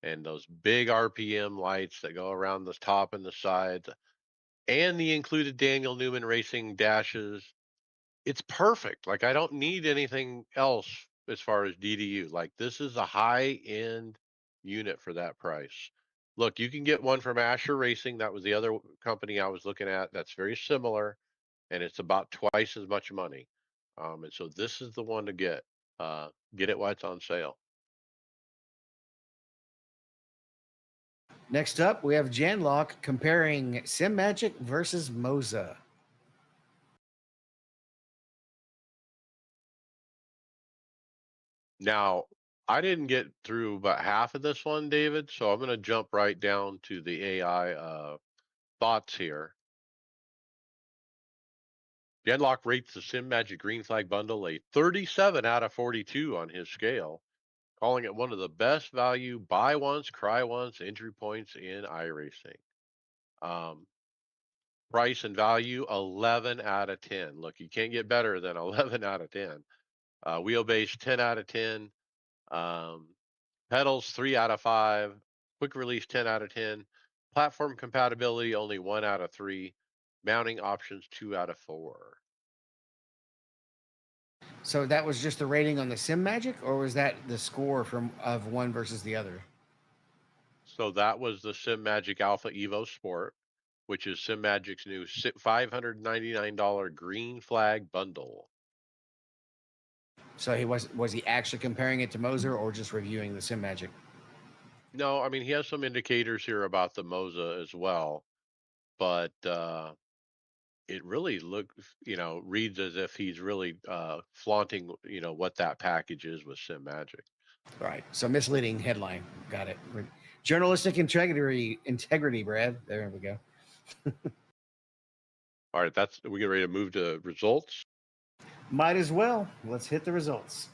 and those big RPM lights that go around the top and the sides and the included Daniel Newman racing dashes. It's perfect. Like I don't need anything else as far as DDU. Like this is a high-end unit for that price. Look, you can get one from Asher Racing. That was the other company I was looking at. That's very similar, and it's about twice as much money. And so this is the one to get. Get it while it's on sale. Next up, we have Janlock comparing Sim Magic versus Moza. Now, I didn't get through about half of this one, David, so I'm going to jump right down to the AI thoughts here. Genlock rates the Sim Magic Green Flag bundle a 37 out of 42 on his scale, calling it one of the best value buy once, cry once entry points in iRacing. Um, price and value 11 out of 10. Look, you can't get better than 11 out of 10. Wheelbase 10 out of 10. Um, pedals 3 out of 5. Quick release 10 out of 10. Platform compatibility only 1 out of 3. Mounting options 2 out of 4. So that was just the rating on the Sim Magic, or was that the score from of one versus the other? So that was the Sim Magic Alpha Evo Sport, which is Sim Magic's new $599 green flag bundle. So was he actually comparing it to Moser or just reviewing the Sim Magic? No, I mean he has some indicators here about the Moza as well, but it really reads as if he's really flaunting, what that package is with Sim Magic. Right. So misleading headline. Got it. Journalistic integrity, Brad. There we go. All right, we get ready to move to results. Might as well. Let's hit the results.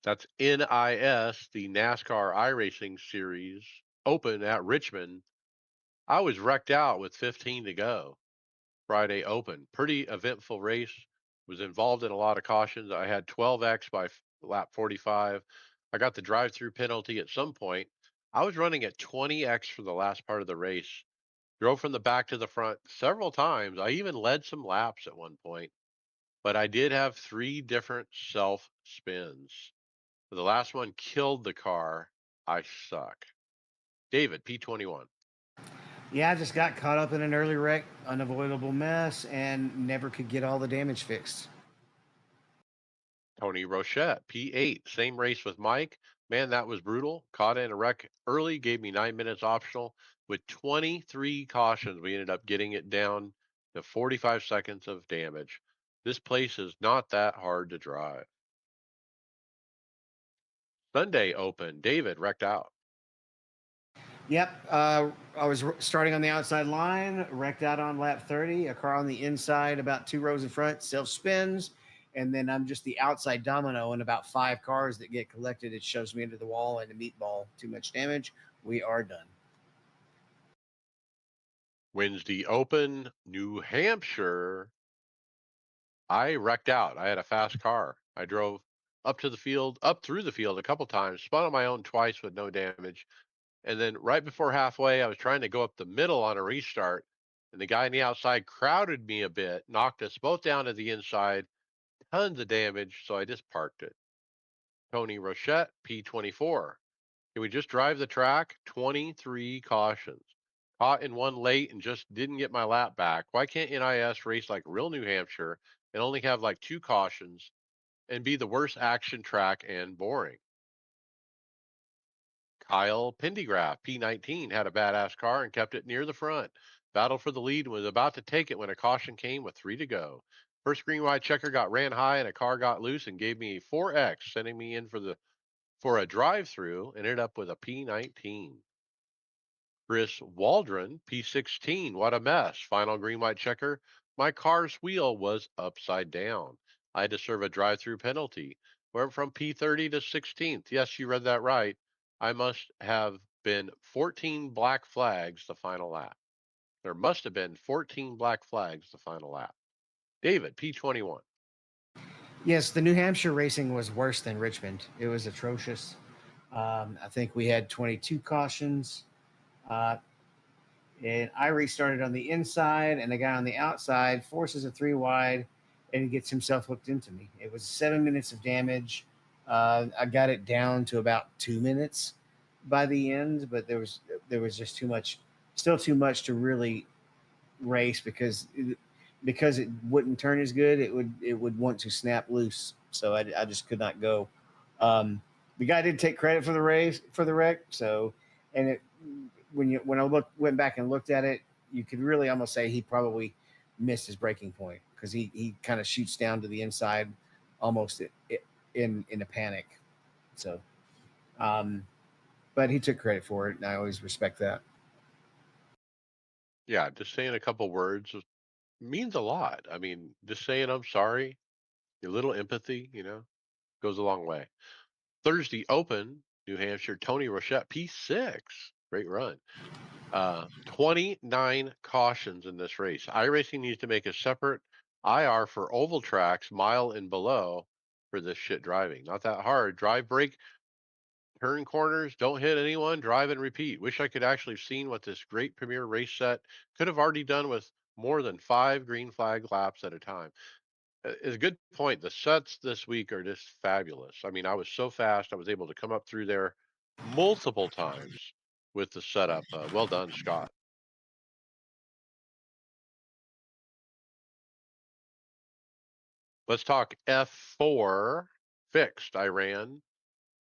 That's NIS, the NASCAR iRacing Series Open at Richmond. I was wrecked out with 15 to go. Friday Open, pretty eventful race. Was involved in a lot of cautions. I had 12x by lap 45. I got the drive-through penalty at some point. I was running at 20x for the last part of the race. Drove from the back to the front several times. I even led some laps at one point, but I did have 3 different self spins. The last one killed the car. I suck. David, P21. Yeah, I just got caught up in an early wreck, unavoidable mess, and never could get all the damage fixed. Tony Rochette, P8. Same race with Mike. Man, that was brutal. Caught in a wreck early, gave me 9 minutes optional. With 23 cautions, we ended up getting it down to 45 seconds of damage. This place is not that hard to drive. Sunday Open. David wrecked out. Yep, I was starting on the outside line, wrecked out on lap 30. A car on the inside, about 2 rows in front, self spins, and then I'm just the outside domino. And about 5 cars that get collected, it shows me into the wall and a meatball. Too much damage. We are done. Wednesday Open, New Hampshire. I wrecked out. I had a fast car. I drove up to the field, up through the field a couple times, spun on my own twice with no damage. And then right before halfway, I was trying to go up the middle on a restart, and the guy on the outside crowded me a bit, knocked us both down to the inside, tons of damage, so I just parked it. Tony Rochette, P24. Can we just drive the track? 23 cautions. Caught in one late and just didn't get my lap back. Why can't NIS race like real New Hampshire and only have like 2 cautions and be the worst action track and boring? Kyle Pendergraph, P19, had a badass car and kept it near the front. Battled for the lead and was about to take it when a caution came with 3 to go. First green white checker got ran high and a car got loose and gave me a 4X, sending me in for a drive through and ended up with a P19. Chris Waldron, P16. What a mess. Final green white checker. My car's wheel was upside down. I had to serve a drive through penalty. Went from P30 to 16th. Yes, you read that right. I must have been 14 black flags the final lap. There must have been 14 black flags the final lap. David, P21. Yes, the New Hampshire racing was worse than Richmond. It was atrocious. I think we had 22 cautions. Uh, and I restarted on the inside, and the guy on the outside forces a 3 wide and gets himself hooked into me. It was 7 minutes of damage. I got it down to about 2 minutes by the end, but there was just too much, still too much to really race because it wouldn't turn as good. It would want to snap loose, so I just could not go. The guy did take credit for the race for the wreck, so and it when I went back and looked at it, you could really almost say he probably missed his breaking point because he kind of shoots down to the inside almost in a panic. So, um, but he took credit for it, and I always respect that. Yeah, just saying a couple words means a lot. I mean, just saying I'm sorry, a little empathy, goes a long way. Thursday Open, New Hampshire, Tony Rochette, P6. Great run. 29 cautions in this race. iRacing needs to make a separate IR for oval tracks, mile and below, for this shit driving. Not that hard. Drive, brake, turn corners, don't hit anyone, drive and repeat. Wish I could actually have seen what this great premier race set could have already done with more than 5 green flag laps at a time. It's a good point. The sets this week are just fabulous. I mean, I was so fast, I was able to come up through there multiple times with the setup. Well done, Scott. Let's talk F4 fixed. I ran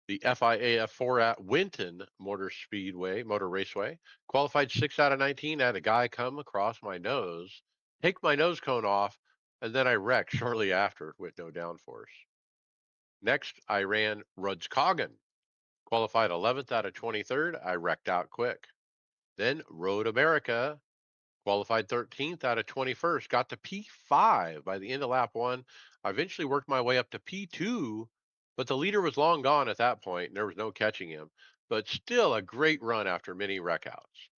the FIA F4 at Winton Motor Raceway. Qualified 6 out of 19. I had a guy come across my nose, take my nose cone off, and then I wrecked shortly after with no downforce. Next, I ran Rudscoggin. Qualified 11th out of 23rd. I wrecked out quick. Then Road America. Qualified 13th out of 21st. Got to P5 by the end of lap one. I eventually worked my way up to P2, but the leader was long gone at that point, and there was no catching him. But still a great run after many wreckouts.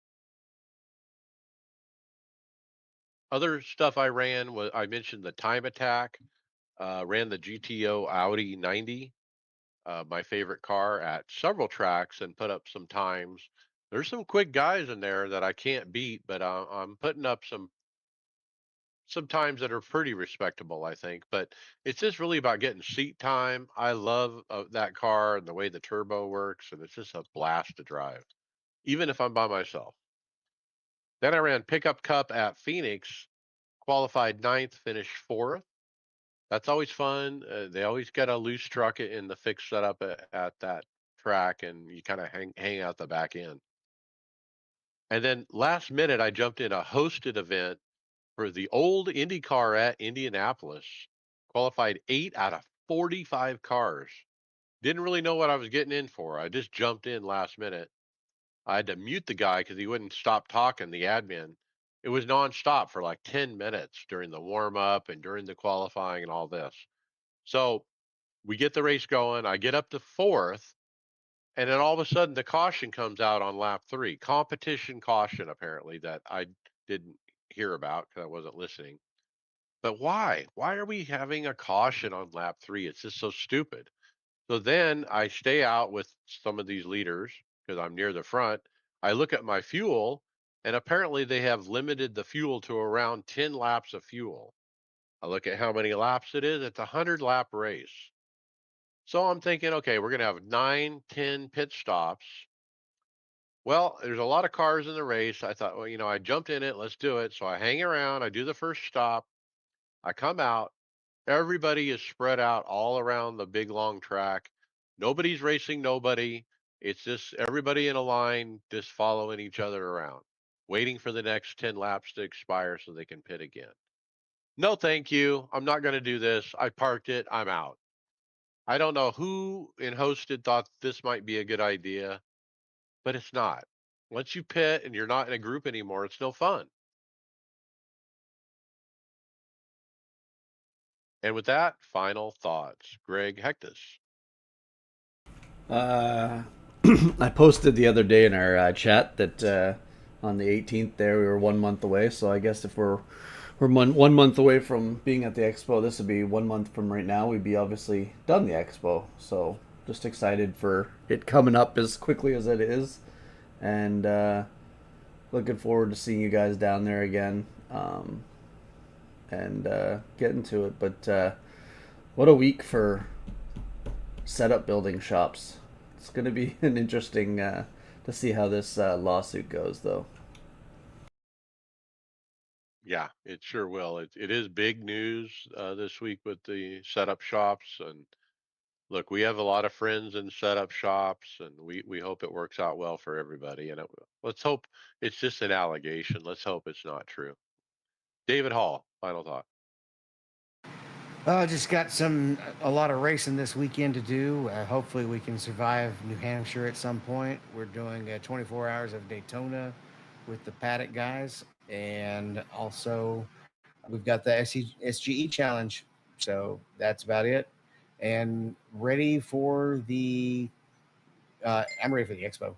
Other stuff I ran was I mentioned the time attack. Ran the GTO Audi 90, my favorite car, at several tracks and put up some times. There's some quick guys in there that I can't beat, but I'm putting up some some times that are pretty respectable, I think. But it's just really about getting seat time. I love that car and the way the turbo works, and it's just a blast to drive, even if I'm by myself. Then I ran pickup cup at Phoenix, qualified ninth, finished fourth. That's always fun. They always get a loose truck in the fixed setup at that track, and you kind of hang out the back end. And then last minute, I jumped in a hosted event for the old IndyCar at Indianapolis. Qualified 8 out of 45 cars. Didn't really know what I was getting in for. I just jumped in last minute. I had to mute the guy because he wouldn't stop talking, the admin. It was nonstop for like 10 minutes during the warm up and during the qualifying and all this. So we get the race going. I get up to fourth, and then all of a sudden the caution comes out on lap three. Competition caution, apparently, that I didn't hear about because I wasn't listening. But why? Why are we having a caution on lap three? It's just so stupid. So then I stay out with some of these leaders because I'm near the front. I look at my fuel, and apparently they have limited the fuel to around 10 laps of fuel. I look at how many laps it is. It's a 100-lap race. So I'm thinking, okay, we're going to have 9, 10 pit stops. Well, there's a lot of cars in the race. I thought, well, I jumped in it. Let's do it. So I hang around. I do the first stop. I come out. Everybody is spread out all around the big long track. Nobody's racing nobody. It's just everybody in a line, just following each other around, waiting for the next 10 laps to expire so they can pit again. No, thank you. I'm not going to do this. I parked it. I'm out. I don't know who in hosted thought this might be a good idea, but it's not. Once you pit and you're not in a group anymore, it's no fun. And with that, final thoughts. Greg Hectus. Uh, I posted the other day in our chat that on the 18th there we were 1 month away. So I guess if we're 1 month away from being at the expo, this would be 1 month from right now. We'd be obviously done the expo. So just excited for it coming up as quickly as it is, and looking forward to seeing you guys down there again, and getting to it. But what a week for setup building shops. It's going to be an interesting to see how this lawsuit goes, though. Yeah, it sure will. It is big news this week with the setup shops. And look, we have a lot of friends in setup shops, and we hope it works out well for everybody. And let's hope it's just an allegation. Let's hope it's not true. David Hall, final thought. Just got a lot of racing this weekend to do. Hopefully, we can survive New Hampshire at some point. We're doing 24 hours of Daytona with the Paddock guys, and also we've got the SGE challenge. So that's about it. And ready for the. I'm ready for the expo.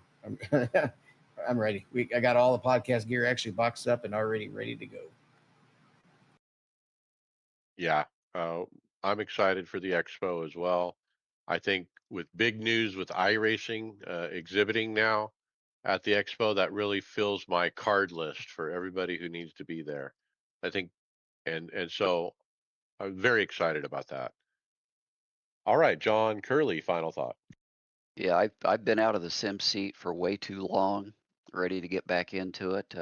I'm ready. I got all the podcast gear actually boxed up and already ready to go. Yeah, uh, I'm excited for the expo as well. I think with big news with iRacing exhibiting now at the expo, that really fills my card list for everybody who needs to be there. I think, and so I'm very excited about that. All right, John Curley, final thought. Yeah, I've been out of the sim seat for way too long. Ready to get back into it.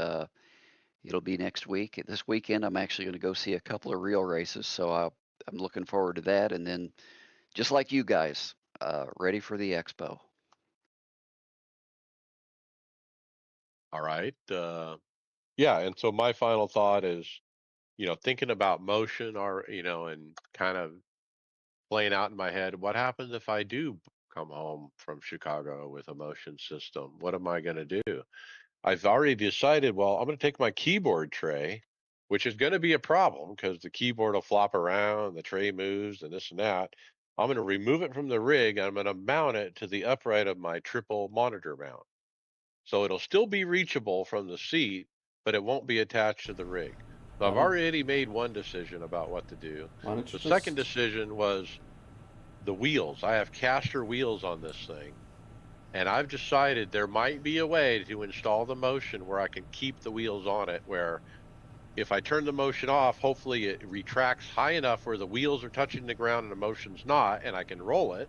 It'll be next week. This weekend, I'm actually going to go see a couple of real races, so I'm looking forward to that. And then, just like you guys, ready for the expo. All right. Yeah, and so my final thought is, thinking about motion or, and kind of playing out in my head, what happens if I do come home from Chicago with a motion system? What am I going to do? I've already decided, well, I'm going to take my keyboard tray, which is going to be a problem because the keyboard will flop around, the tray moves, and this and that. I'm going to remove it from the rig. I'm going to mount it to the upright of my triple monitor mount. So it'll still be reachable from the seat, but it won't be attached to the rig. So Why I've don't already made one decision about what to do. Why don't you The second just decision was the wheels. I have caster wheels on this thing, and I've decided there might be a way to install the motion where I can keep the wheels on it, where if I turn the motion off, hopefully it retracts high enough where the wheels are touching the ground and the motion's not, and I can roll it.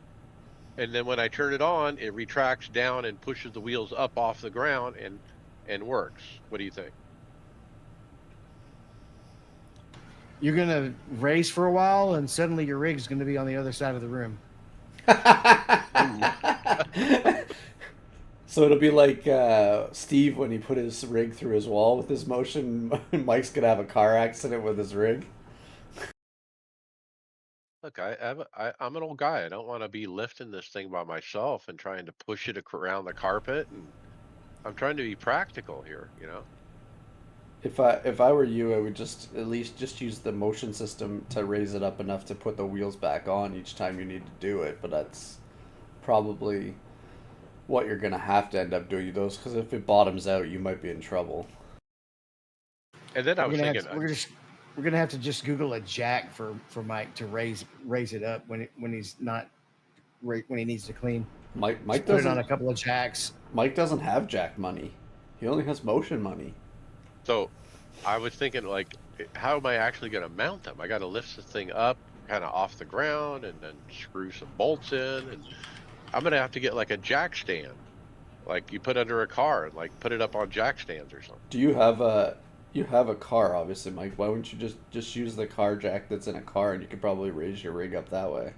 And then when I turn it on, it retracts down and pushes the wheels up off the ground and works. What do you think? You're gonna race for a while, and suddenly your rig's gonna be on the other side of the room. Ooh. So it'll be like Steve when he put his rig through his wall with his motion. Mike's gonna have a car accident with his rig. Look, I'm an old guy. I don't want to be lifting this thing by myself and trying to push it around the carpet. And I'm trying to be practical here, you know? If I were you, I would just at least just use the motion system to raise it up enough to put the wheels back on each time you need to do it. But that's probably what you're gonna have to end up doing those because if it bottoms out, you might be in trouble. And then I We're was gonna have thinking, to, we're gonna have to just Google a jack for Mike to raise it up when he's not when he needs to clean. Mike Just Mike put it on doesn't a couple of jacks. Mike doesn't have jack money. He only has motion money. so I was thinking, like, how am I actually going to mount them? I got to lift the thing up kind of off the ground and then screw some bolts in. And I'm going to have to get like a jack stand, like you put under a car and like put it up on jack stands or something. Do you have a car, obviously, Mike? Why wouldn't you just use the car jack that's in a car, and you could probably raise your rig up that way?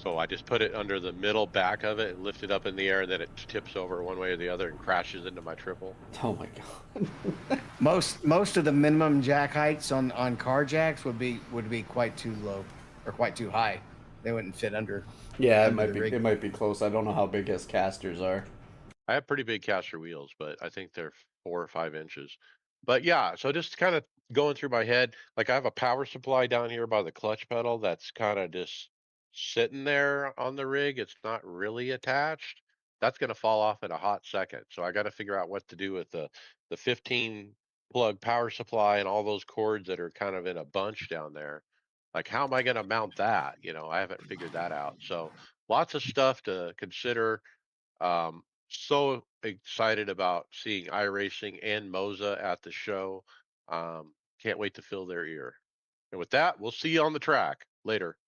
So I just put it under the middle back of it and lift it up in the air, and then it tips over one way or the other and crashes into my triple. Oh my god. Most of the minimum jack heights on car jacks would be quite too low or quite too high. They wouldn't fit under Yeah, it under might the be rig. it might be close. I don't know how big his casters are. I have pretty big caster wheels, but I think they're 4 or 5 inches. But yeah, so just kind of going through my head, like I have a power supply down here by the clutch pedal that's kind of just sitting there on the rig. It's not really attached. That's going to fall off in a hot second. So I got to figure out what to do with the 15 plug power supply and all those cords that are kind of in a bunch down there. Like how am I going to mount that? I haven't figured that out. So lots of stuff to consider. So excited about seeing iRacing and Moza at the show. Can't wait to fill their ear. And with that, we'll see you on the track later.